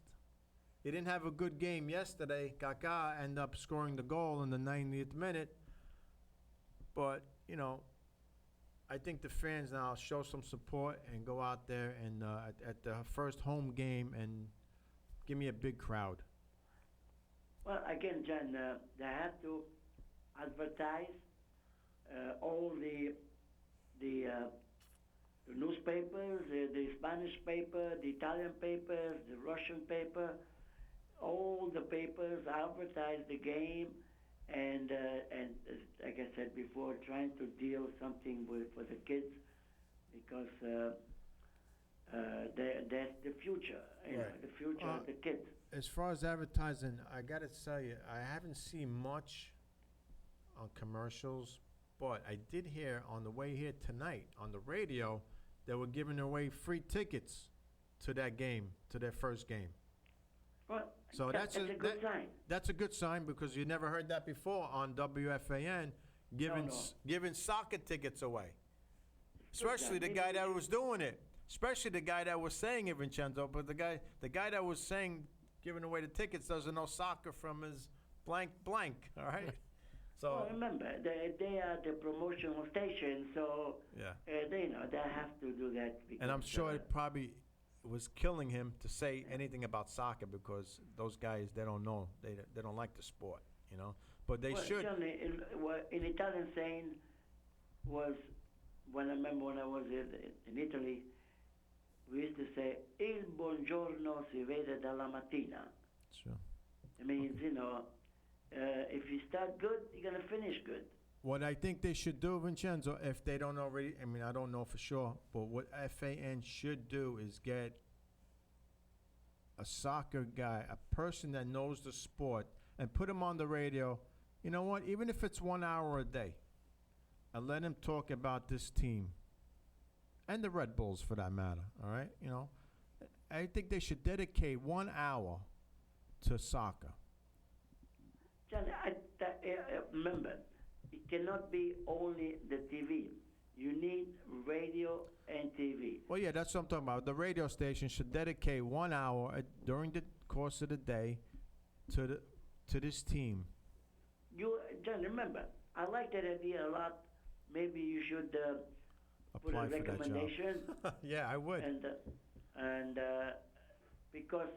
[SPEAKER 2] He didn't have a good game yesterday. Kaká ended up scoring the goal in the 90th minute. But, I think the fans now show some support and go out there and at the first home game and give me a big crowd.
[SPEAKER 6] well, again, John, they have to advertise all the newspapers, the Spanish paper, the Italian papers, the Russian paper, all the papers advertise the game, and like I said before, trying to deal something for the kids, because that's the future,
[SPEAKER 2] Right.
[SPEAKER 6] the future of the kids.
[SPEAKER 2] As far as advertising, I gotta tell you, I haven't seen much on commercials, but I did hear on the way here tonight on the radio they were giving away free tickets to that game, to their first game.
[SPEAKER 6] Well,
[SPEAKER 2] So
[SPEAKER 6] that's a good sign.
[SPEAKER 2] That's a good sign because you never heard that before on WFAN, giving
[SPEAKER 6] No.
[SPEAKER 2] giving soccer tickets away.
[SPEAKER 6] Good
[SPEAKER 2] Especially the
[SPEAKER 6] sign.
[SPEAKER 2] guy that was doing it. Especially the guy that was saying it, Vincenzo. But the guy that was saying giving away the tickets doesn't know soccer from his blank. All right. So
[SPEAKER 6] Well, remember, they are the promotional station, so
[SPEAKER 2] yeah.
[SPEAKER 6] they have to do that.
[SPEAKER 2] And I'm
[SPEAKER 6] because,
[SPEAKER 2] sure it probably was killing him to say anything about soccer because those guys, they don't know. They don't like the sport, But they
[SPEAKER 6] well,
[SPEAKER 2] should.
[SPEAKER 6] Johnny, in Italian saying was, when I remember when I was in Italy, we used to say, il buongiorno si vede dalla mattina.
[SPEAKER 2] Sure.
[SPEAKER 6] It means, if you start good, you're going to finish good.
[SPEAKER 2] What I think they should do, Vincenzo, if they don't already, I mean, I don't know for sure, but what FAN should do is get a soccer guy, a person that knows the sport, and put him on the radio. You know what? Even if it's 1 hour a day, and let him talk about this team and the Red Bulls for that matter, all right? I think they should dedicate 1 hour to soccer.
[SPEAKER 6] Johnny, remember, it cannot be only the TV. You need radio and TV.
[SPEAKER 2] Well, yeah, that's what I'm talking about. The radio station should dedicate 1 hour during the course of the day to this team.
[SPEAKER 6] John, remember, I like that idea a lot. Maybe you should put
[SPEAKER 2] Apply
[SPEAKER 6] a
[SPEAKER 2] for that job.
[SPEAKER 6] recommendation.
[SPEAKER 2] Yeah, I would.
[SPEAKER 6] And because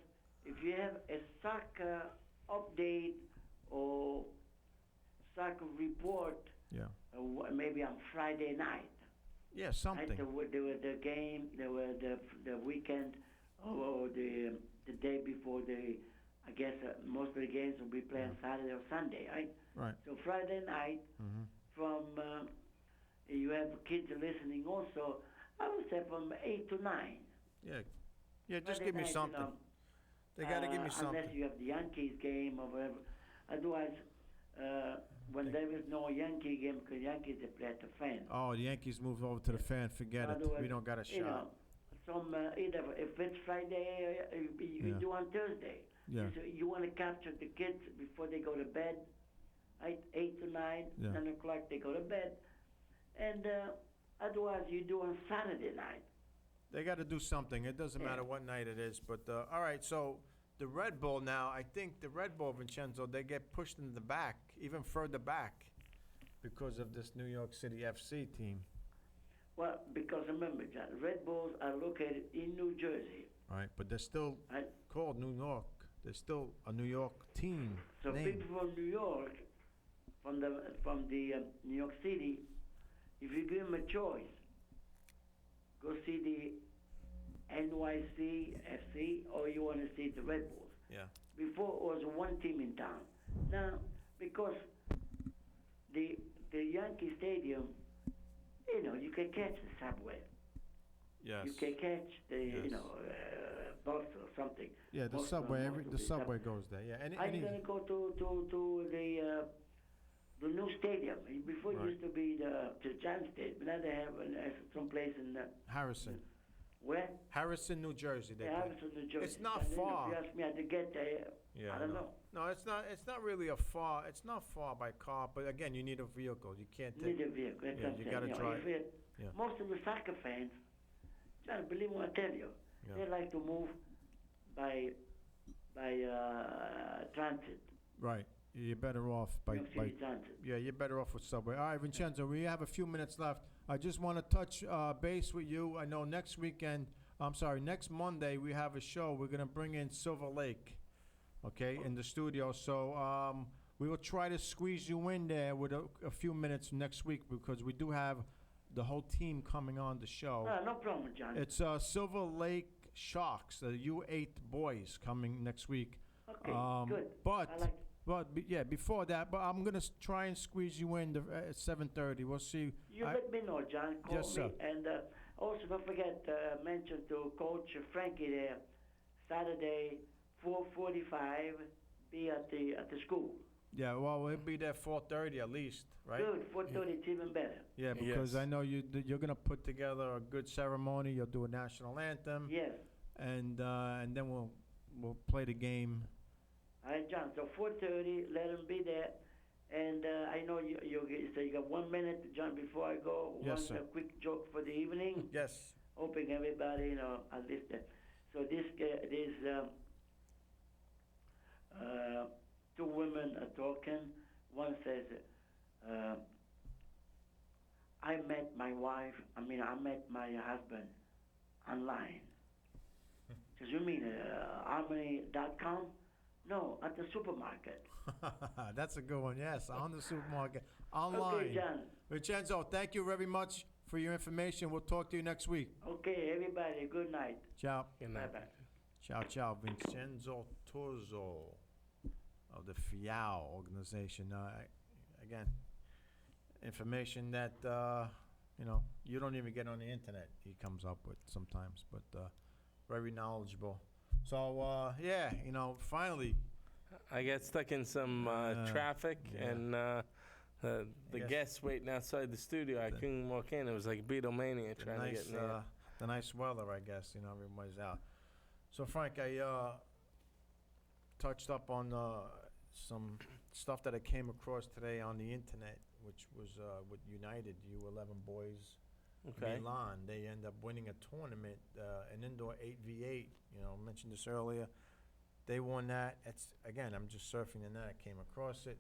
[SPEAKER 6] if you have a soccer update or soccer report,
[SPEAKER 2] Yeah.
[SPEAKER 6] maybe on Friday night.
[SPEAKER 2] Yeah, something.
[SPEAKER 6] Right? There were the game, there were the weekend, or the day before I guess most of the games will be playing Saturday or Sunday, right?
[SPEAKER 2] Right.
[SPEAKER 6] So Friday night,
[SPEAKER 2] Mm-hmm.
[SPEAKER 6] from you have kids listening also. I would say from 8 to 9.
[SPEAKER 2] Yeah. Yeah, just
[SPEAKER 6] Friday
[SPEAKER 2] give me
[SPEAKER 6] night,
[SPEAKER 2] something. They got to give me something.
[SPEAKER 6] Unless you have the Yankees game or whatever. Otherwise, when there is no Yankee game, because Yankees they play at the fan.
[SPEAKER 2] Oh, the Yankees moved over to the fan. Forget it.
[SPEAKER 6] Otherwise,
[SPEAKER 2] We don't got a shot.
[SPEAKER 6] Either if it's Friday, you do on Thursday.
[SPEAKER 2] Yeah.
[SPEAKER 6] So you want to capture the kids before they go to bed, right? 8 to 9,
[SPEAKER 2] Yeah.
[SPEAKER 6] 9 o'clock they go to bed, and otherwise you do on Saturday night.
[SPEAKER 2] They got to do something. It doesn't
[SPEAKER 6] Yeah.
[SPEAKER 2] matter what night it is. But, all right, so the Red Bull now, I think the Red Bull, Vincenzo, they get pushed in the back, even further back, because of this New York City FC team.
[SPEAKER 6] Well, because remember, John, Red Bulls are located in New Jersey.
[SPEAKER 2] Right, but they're still
[SPEAKER 6] Right?
[SPEAKER 2] called New York. They're still a New York team
[SPEAKER 6] So
[SPEAKER 2] name.
[SPEAKER 6] people from New York, from the New York City, if you give them a choice, go see the NYC FC or you want to see the Red Bulls.
[SPEAKER 2] Yeah.
[SPEAKER 6] Before it was one team in town. Now, because the Yankee Stadium, you can catch the subway.
[SPEAKER 2] Yes.
[SPEAKER 6] You can catch the
[SPEAKER 2] Yes.
[SPEAKER 6] bus or something.
[SPEAKER 2] Yeah, the
[SPEAKER 6] Most
[SPEAKER 2] subway.
[SPEAKER 6] of
[SPEAKER 2] The
[SPEAKER 6] the
[SPEAKER 2] subway goes there. Yeah.
[SPEAKER 6] I'm gonna go to the new stadium. Before it
[SPEAKER 2] Right.
[SPEAKER 6] used to be the Giant Stadium. Now they have some place in
[SPEAKER 2] Harrison.
[SPEAKER 6] where?
[SPEAKER 2] Harrison, New Jersey. They
[SPEAKER 6] Yeah,
[SPEAKER 2] play.
[SPEAKER 6] Harrison, New Jersey.
[SPEAKER 2] It's not
[SPEAKER 6] And then
[SPEAKER 2] far.
[SPEAKER 6] If you ask me how to get there,
[SPEAKER 2] Yeah.
[SPEAKER 6] I don't know.
[SPEAKER 2] No, it's not. It's not really a far. It's not far by car, but again, you need a vehicle. You can't
[SPEAKER 6] You
[SPEAKER 2] take.
[SPEAKER 6] need a vehicle. That's
[SPEAKER 2] Yeah,
[SPEAKER 6] what I'm
[SPEAKER 2] you
[SPEAKER 6] saying.
[SPEAKER 2] gotta drive. Yeah.
[SPEAKER 6] Most of the soccer fans, John, believe me when I tell you,
[SPEAKER 2] Yeah.
[SPEAKER 6] they like to move by transit.
[SPEAKER 2] Right. You're better off
[SPEAKER 6] New
[SPEAKER 2] by.
[SPEAKER 6] York City transit.
[SPEAKER 2] Yeah, you're better off with subway. All right, Vincenzo, we have a few minutes left. I just want to touch base with you. I know next Monday we have a show. We're gonna bring in Silver Lake, okay, in the studio. So we will try to squeeze you in there with a few minutes next week because we do have the whole team coming on the show.
[SPEAKER 6] No problem, John.
[SPEAKER 2] It's Silver Lake Sharks, the U8 boys, coming next week.
[SPEAKER 6] Okay, good.
[SPEAKER 2] But
[SPEAKER 6] I like
[SPEAKER 2] before that, but I'm gonna try and squeeze you in at 7:30. We'll see.
[SPEAKER 6] You let me know, John. Call
[SPEAKER 2] Yes,
[SPEAKER 6] me.
[SPEAKER 2] sir.
[SPEAKER 6] And also, don't forget, mention to Coach Frankie there, Saturday, 4:45, be at the school.
[SPEAKER 2] Yeah, well, we'll be there 4:30 at least, right?
[SPEAKER 6] Good, 4:30, it's even better.
[SPEAKER 2] Yeah, because
[SPEAKER 7] Yes.
[SPEAKER 2] I know you're gonna put together a good ceremony. You'll do a national anthem,
[SPEAKER 6] Yes.
[SPEAKER 2] and then we'll play the game.
[SPEAKER 6] All right, John. So 4:30, let him be there. And I know you so you got 1 minute, John, before I go.
[SPEAKER 2] Yes,
[SPEAKER 6] One
[SPEAKER 2] sir.
[SPEAKER 6] quick joke for the evening.
[SPEAKER 2] Yes.
[SPEAKER 6] Hoping everybody, at least. So these two women are talking. One says, I met my husband online. Says, you mean Harmony.com? No, at the supermarket.
[SPEAKER 2] That's a good one. Yes, on the supermarket, online.
[SPEAKER 6] Okay, John.
[SPEAKER 2] Vincenzo, thank you very much for your information. We'll talk to you next week.
[SPEAKER 6] Okay, everybody, good night.
[SPEAKER 2] Ciao.
[SPEAKER 7] Good night.
[SPEAKER 6] Bye-bye.
[SPEAKER 2] Ciao, ciao. Vincenzo Turzo of the FIAO organization. Again, information that, you don't even get on the internet, he comes up with sometimes, but very knowledgeable. So, finally.
[SPEAKER 7] I got stuck in some traffic,
[SPEAKER 2] yeah.
[SPEAKER 7] and the
[SPEAKER 2] guess-
[SPEAKER 7] guests waiting outside the studio. I couldn't walk in. It was like Beatlemania trying to get in there.
[SPEAKER 2] The nice weather, I guess, everybody's out. So, Frank, I touched up on some stuff that I came across today on the internet, which was with United, U11 boys.
[SPEAKER 7] Okay.
[SPEAKER 2] Milan, they end up winning a tournament, an indoor 8v8. I mentioned this earlier. They won that. I'm just surfing the net. I came across it.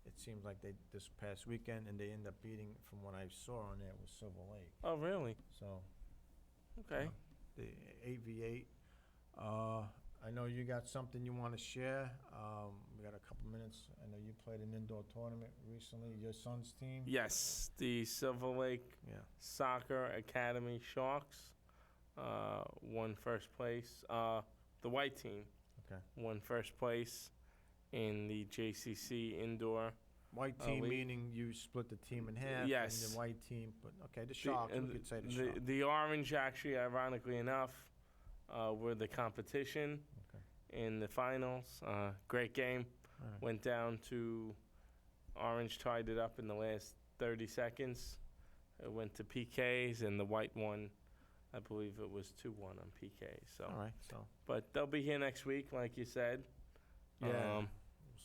[SPEAKER 2] It seems like they this past weekend, and they end up beating, from what I saw on there, was Silver Lake.
[SPEAKER 7] Oh, really?
[SPEAKER 2] So
[SPEAKER 7] Okay.
[SPEAKER 2] the 8v8. I know you got something you want to share. We got a couple minutes. I know you played an indoor tournament recently. Your son's team.
[SPEAKER 7] Yes, the Silver Lake
[SPEAKER 2] Yeah.
[SPEAKER 7] Soccer Academy Sharks won first place. The white team
[SPEAKER 2] Okay.
[SPEAKER 7] won first place in the JCC indoor.
[SPEAKER 2] White team
[SPEAKER 7] league.
[SPEAKER 2] meaning you split the team in half.
[SPEAKER 7] Yes.
[SPEAKER 2] And the white team, but okay, the Sharks. We could say the Sharks.
[SPEAKER 7] The orange, actually, ironically enough, were the competition in the finals. Great game.
[SPEAKER 2] All right.
[SPEAKER 7] Went down to orange, tied it up in the last 30 seconds. It went to PKs, and the white won. I believe it was 2-1 on PKs. So,
[SPEAKER 2] All right. So
[SPEAKER 7] but they'll be here next week, like you said.
[SPEAKER 2] yeah, we'll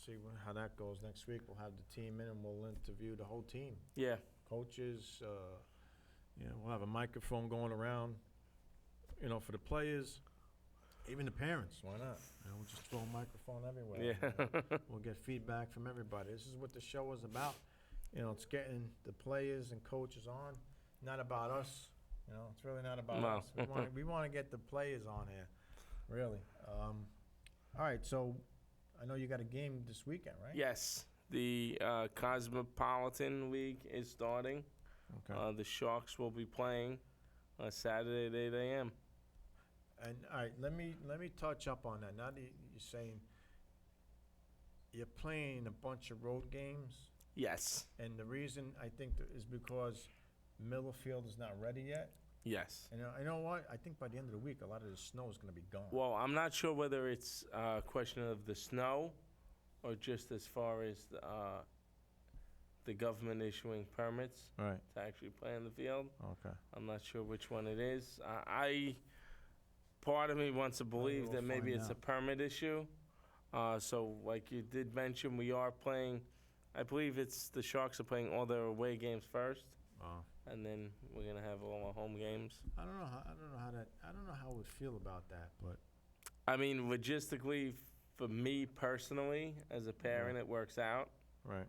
[SPEAKER 2] see how that goes next week. We'll have the team in, and we'll interview the whole team,
[SPEAKER 7] Yeah.
[SPEAKER 2] coaches. We'll have a microphone going around. For the players, even the parents. Why not? We'll just throw a microphone everywhere.
[SPEAKER 7] Yeah.
[SPEAKER 2] We'll get feedback from everybody. This is what the show is about. It's getting the players and coaches on. Not about us. It's really not about
[SPEAKER 7] No.
[SPEAKER 2] us. We want to get the players on here. Really. All right. So I know you got a game this weekend, right?
[SPEAKER 7] Yes. The Cosmopolitan League is starting.
[SPEAKER 2] Okay.
[SPEAKER 7] The Sharks will be playing Saturday at 8 a.m.
[SPEAKER 2] And all right, let me touch up on that. Now that you're saying you're playing a bunch of road games,
[SPEAKER 7] Yes.
[SPEAKER 2] and the reason I think is because Millerfield is not ready yet.
[SPEAKER 7] Yes.
[SPEAKER 2] And you know what? I think by the end of the week, a lot of the snow is going to be gone.
[SPEAKER 7] Well, I'm not sure whether it's a question of the snow or just as far as the government issuing permits
[SPEAKER 2] Right.
[SPEAKER 7] to actually play in the field.
[SPEAKER 2] Okay.
[SPEAKER 7] I'm not sure which one it is. Part of me wants to believe
[SPEAKER 2] we'll
[SPEAKER 7] that maybe
[SPEAKER 2] find
[SPEAKER 7] it's a
[SPEAKER 2] out.
[SPEAKER 7] permit issue. So, like you did mention, we are playing. I believe it's the Sharks are playing all their away games first,
[SPEAKER 2] Oh.
[SPEAKER 7] and then we're gonna have all our home games.
[SPEAKER 2] I don't know how I would feel about that, but
[SPEAKER 7] I mean, logistically, for me personally, as a parent, it works out.
[SPEAKER 2] right.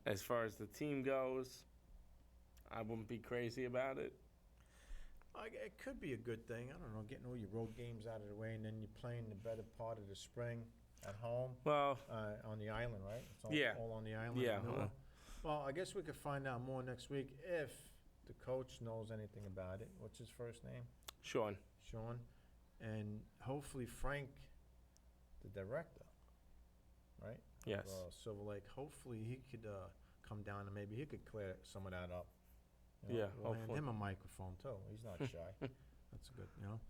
[SPEAKER 7] As far as the team goes, I wouldn't be crazy about it.
[SPEAKER 2] It could be a good thing. I don't know, getting all your road games out of the way, and then you're playing the better part of the spring at home
[SPEAKER 7] Well,
[SPEAKER 2] on the island, right? It's all,
[SPEAKER 7] Yeah.
[SPEAKER 2] all on the island.
[SPEAKER 7] Yeah,
[SPEAKER 2] No. Well, I guess we could find out more next week if the coach knows anything about it. What's his first name?
[SPEAKER 7] Sean.
[SPEAKER 2] Sean. And hopefully Frank, the director, right?
[SPEAKER 7] Yes.
[SPEAKER 2] Of, Silver Lake. Hopefully he could come down and maybe he could clear some of that up. You know,
[SPEAKER 7] Yeah,
[SPEAKER 2] we'll hand
[SPEAKER 7] hopefully.
[SPEAKER 2] him a microphone too. He's not shy. That's good, you know.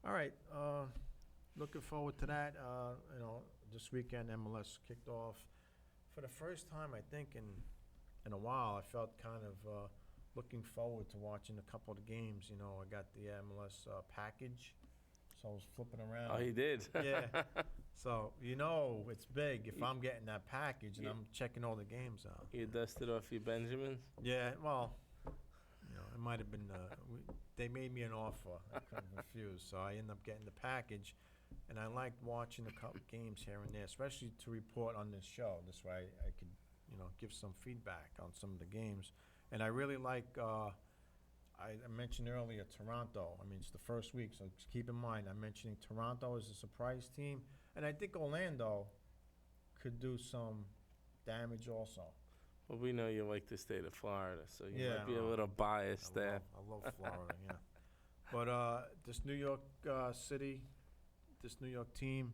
[SPEAKER 2] All right, looking forward to that. You know, this weekend MLS kicked off. For the first time, I think in a while, I felt kind of looking forward to watching a couple of the games. You know, I got the MLS package, so I was flipping around.
[SPEAKER 7] Oh, he did.
[SPEAKER 2] Yeah. So, you know, it's big if
[SPEAKER 7] You-
[SPEAKER 2] I'm getting that package and
[SPEAKER 7] Yeah.
[SPEAKER 2] I'm checking all the games out.
[SPEAKER 7] You dusted off your Benjamins.
[SPEAKER 2] Yeah, well, you know, it might have been, they made me an offer. I couldn't refuse, so I ended up getting the package. And I liked watching a couple games here and there, especially to report on this show. This way I could, you know, give some feedback on some of the games. And I really like, I mentioned earlier Toronto. I mean, it's the first week, so just keep in mind, I'm mentioning Toronto as a surprise team. And I think Orlando could do some damage also.
[SPEAKER 7] Well, we know you like the state of Florida, so you
[SPEAKER 2] Yeah,
[SPEAKER 7] might be a little biased there.
[SPEAKER 2] I love Florida, yeah. But this New York City, this New York team,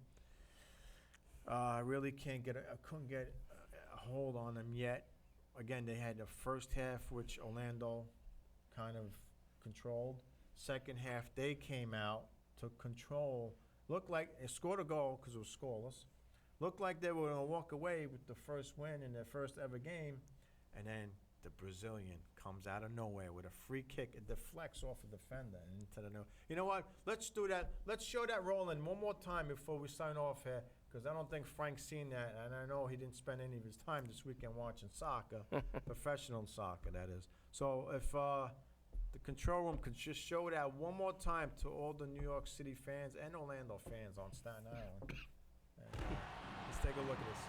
[SPEAKER 2] I really couldn't get a hold on them yet. Again, they had the first half, which Orlando kind of controlled. Second half, they came out, took control. Looked like they scored a goal because it was scoreless. Looked like they were going to walk away with the first win in their first ever game. And then the Brazilian comes out of nowhere with a free kick. It deflects off a defender and into the new. You know what? Let's do that. Let's show that rolling one more time before we sign off here, because I don't think Frank's seen that. And I know he didn't spend any of his time this weekend watching soccer, professional soccer, that is. So if the control room could just show that one more time to all the New York City fans and Orlando fans on Staten Island. Let's take a look at this.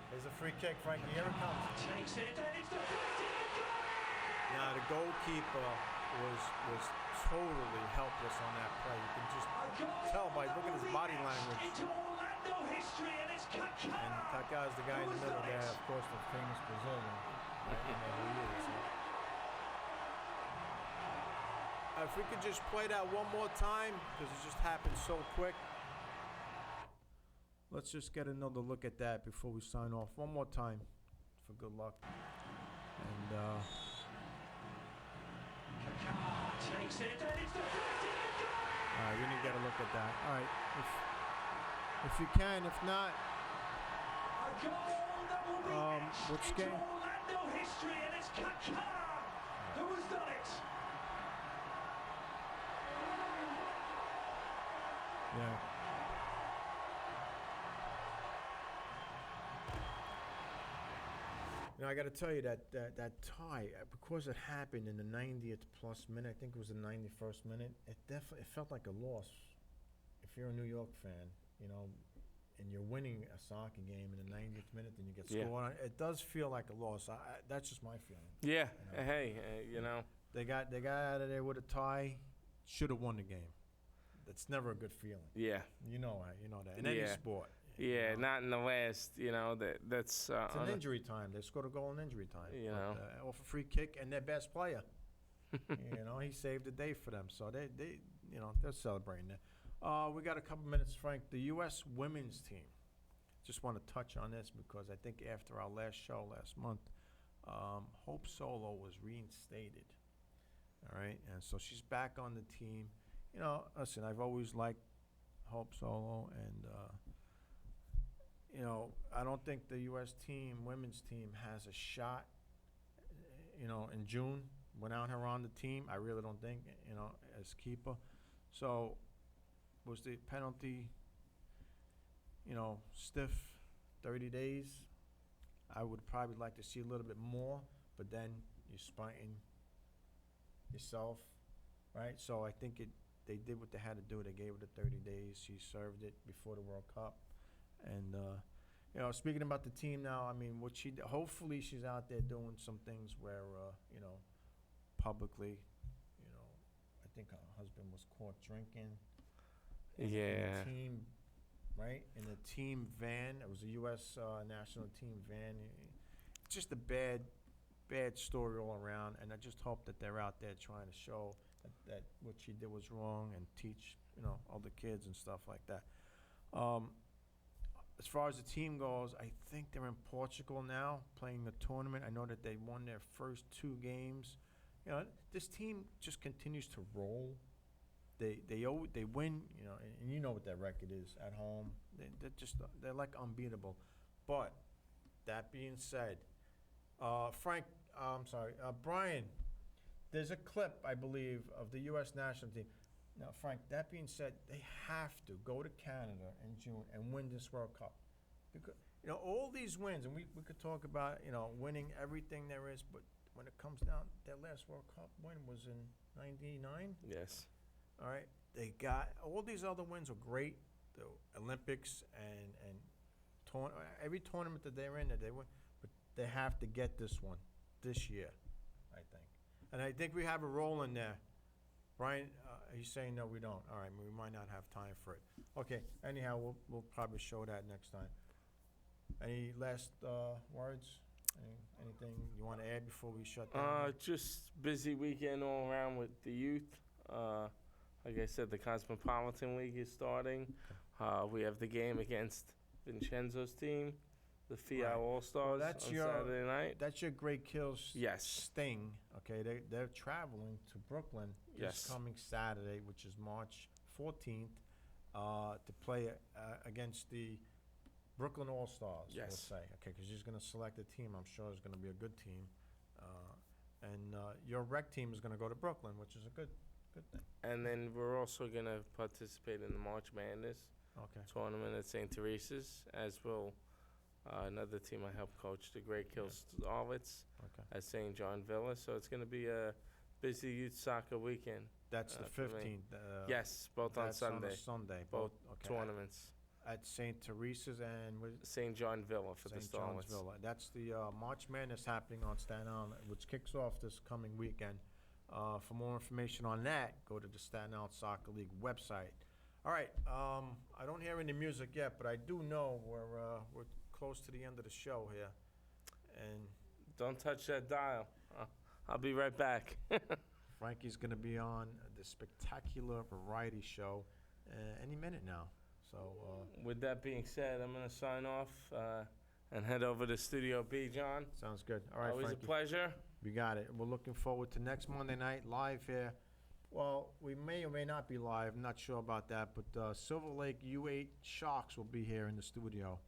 [SPEAKER 2] There's a free kick, Frankie. Here it comes.
[SPEAKER 5] Takes it, and it's deflected and gone!
[SPEAKER 2] Now, the goalkeeper was totally helpless on that play. You can just
[SPEAKER 5] A goal
[SPEAKER 2] tell by
[SPEAKER 5] that
[SPEAKER 2] looking at
[SPEAKER 5] will
[SPEAKER 2] his
[SPEAKER 5] be
[SPEAKER 2] body
[SPEAKER 5] etched
[SPEAKER 2] language.
[SPEAKER 5] into Orlando history, and it's Kaká.
[SPEAKER 2] And Kaká's the guy in the middle there, of course, the famous Brazilian. Right? You know who he is, huh? If we could just play that one more time, because it just happened so quick. Let's just get another look at that before we sign off. One more time for good luck. And
[SPEAKER 5] Kaká takes it, and it's deflected and gone!
[SPEAKER 2] all right, we need to get a look at that. All right, if you can, if not,
[SPEAKER 5] A goal that will be etched
[SPEAKER 2] which
[SPEAKER 5] into
[SPEAKER 2] game?
[SPEAKER 5] Orlando history, and it's Kaká who has done it.
[SPEAKER 2] yeah. You know, I got to tell you that tie, because it happened in the 90th plus minute, I think it was the 91st minute, it felt like a loss. If you're a New York fan, you know, and you're winning a soccer game in the 90th minute and you get
[SPEAKER 7] Yeah.
[SPEAKER 2] scored on, it does feel like a loss. That's just my feeling.
[SPEAKER 7] Yeah.
[SPEAKER 2] You know.
[SPEAKER 7] Hey, you know.
[SPEAKER 2] They got out of there with a tie, should have won the game. That's never a good feeling.
[SPEAKER 7] Yeah.
[SPEAKER 2] You know that. In any
[SPEAKER 7] Yeah.
[SPEAKER 2] sport. you
[SPEAKER 7] Yeah.
[SPEAKER 2] know.
[SPEAKER 7] Not in the last. You know that's.
[SPEAKER 2] It's an injury time. They scored a goal in injury time.
[SPEAKER 7] You
[SPEAKER 2] But,
[SPEAKER 7] know.
[SPEAKER 2] off a free kick and their best player. You know, he saved the day for them. So they you know, they're celebrating that. We got a couple minutes, Frank. The U.S. women's team. Just want to touch on this because I think after our last show last month, Hope Solo was reinstated. All right, and so she's back on the team. You know, listen, I've always liked Hope Solo, and you know, I don't think the U.S. team, women's team, has a shot. You know, in June, without her on the team, I really don't think. You know, as keeper, so was the penalty. You know, stiff, 30 days. I would probably like to see a little bit more, but then you're spiting yourself, right? So I think they did what they had to do. They gave her the 30 days. She served it before the World Cup. And, you know, speaking about the team now, I mean, hopefully she's out there doing some things where, you know, publicly, you know, I think her husband was caught drinking. In the team, right? In the team van. It was a U.S. National team van. It's just a bad story all around, and I just hope that they're out there trying to show that what she did was wrong and teach, you know, all the kids and stuff like that. As far as the team goes, I think they're in Portugal now playing the tournament. I know that they won their first 2 games. You know, this team just continues to roll. They win, you know, and you know what their record is at home. They're like unbeatable. But that being said, Brian, there's a clip, I believe, of the U.S. national team. Now, Frank, that being said, they have to go to Canada in June and win this World Cup. Because, you know, all these wins, and we could talk about, you know, winning everything there is, but when it comes down, their last World Cup win was in 99?
[SPEAKER 7] Yes.
[SPEAKER 2] All right? They got, all these other wins are great. The Olympics and every tournament that they're in, that they win, but they have to get this one this year, I think. And I think we have a role in there. Brian, he's saying no, we don't. All right, we might not have time for it. Okay, anyhow, we'll probably show that next time. Any last words? Anything you want to add before we shut down?
[SPEAKER 7] Just busy weekend all around with the youth. Like I said, the Cosmopolitan League is starting. We have the game against Vincenzo's team, the FIA
[SPEAKER 2] Right.
[SPEAKER 7] All-Stars,
[SPEAKER 2] Well,
[SPEAKER 7] on Saturday night.
[SPEAKER 2] That's your Great Kills
[SPEAKER 7] Yes.
[SPEAKER 2] Sting. Okay, they're traveling to Brooklyn this
[SPEAKER 7] Yes.
[SPEAKER 2] coming Saturday, which is March 14th, to play against the Brooklyn All-Stars, we'll
[SPEAKER 7] Yes.
[SPEAKER 2] say. Okay, because he's going to select a team. I'm sure it's going to be a good team. And your rec team is going to go to Brooklyn, which is a good thing.
[SPEAKER 7] And then we're also going to participate in the March Madness
[SPEAKER 2] Okay.
[SPEAKER 7] tournament at St. Teresa's, as will another team I help coach, the Great Kills Starlets,
[SPEAKER 2] Okay.
[SPEAKER 7] at St. John Villa. So it's going to be a busy youth soccer weekend.
[SPEAKER 2] That's the
[SPEAKER 7] for me.
[SPEAKER 2] 15th.
[SPEAKER 7] Yes, both on
[SPEAKER 2] That's
[SPEAKER 7] Sunday.
[SPEAKER 2] on a Sunday.
[SPEAKER 7] Both
[SPEAKER 2] okay.
[SPEAKER 7] tournaments.
[SPEAKER 2] At St. Teresa's and
[SPEAKER 7] St. John Villa for the
[SPEAKER 2] St. John's
[SPEAKER 7] Starlets.
[SPEAKER 2] Villa. That's the March Madness happening on Staten Island, which kicks off this coming weekend. For more information on that, go to the Staten Island Soccer League website. All right, I don't hear any music yet, but I do know we're close to the end of the show here. And
[SPEAKER 7] Don't touch that dial. I'll be right back.
[SPEAKER 2] Frankie's going to be on the Spectacular Variety Show any minute now. So
[SPEAKER 7] With that being said, I'm going to sign off and head over to Studio B, John.
[SPEAKER 2] sounds good. All right,
[SPEAKER 7] Always
[SPEAKER 2] Frankie.
[SPEAKER 7] a pleasure.
[SPEAKER 2] We got it. We're looking forward to next Monday night live here. Well, we may or may not be live. I'm not sure about that. But Silver Lake U8 Sharks will be here in the studio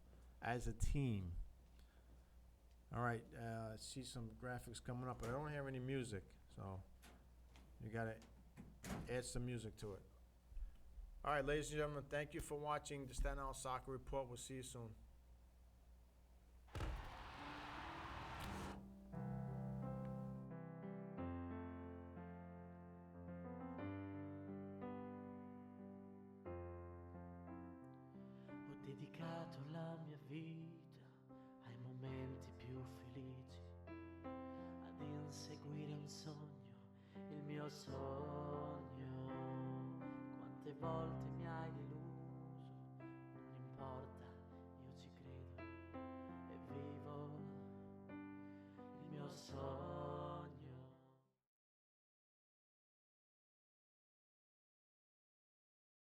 [SPEAKER 2] as a team. All right. See some graphics coming up, but I don't hear any music. So you got to add some music to it. All right, ladies and gentlemen, thank you for watching the Staten Island Soccer Report. We'll see you soon.
[SPEAKER 1] Ho dedicato la mia vita ai momenti più felici, ad inseguire un sogno, il mio sogno. Quante volte mi hai deluso,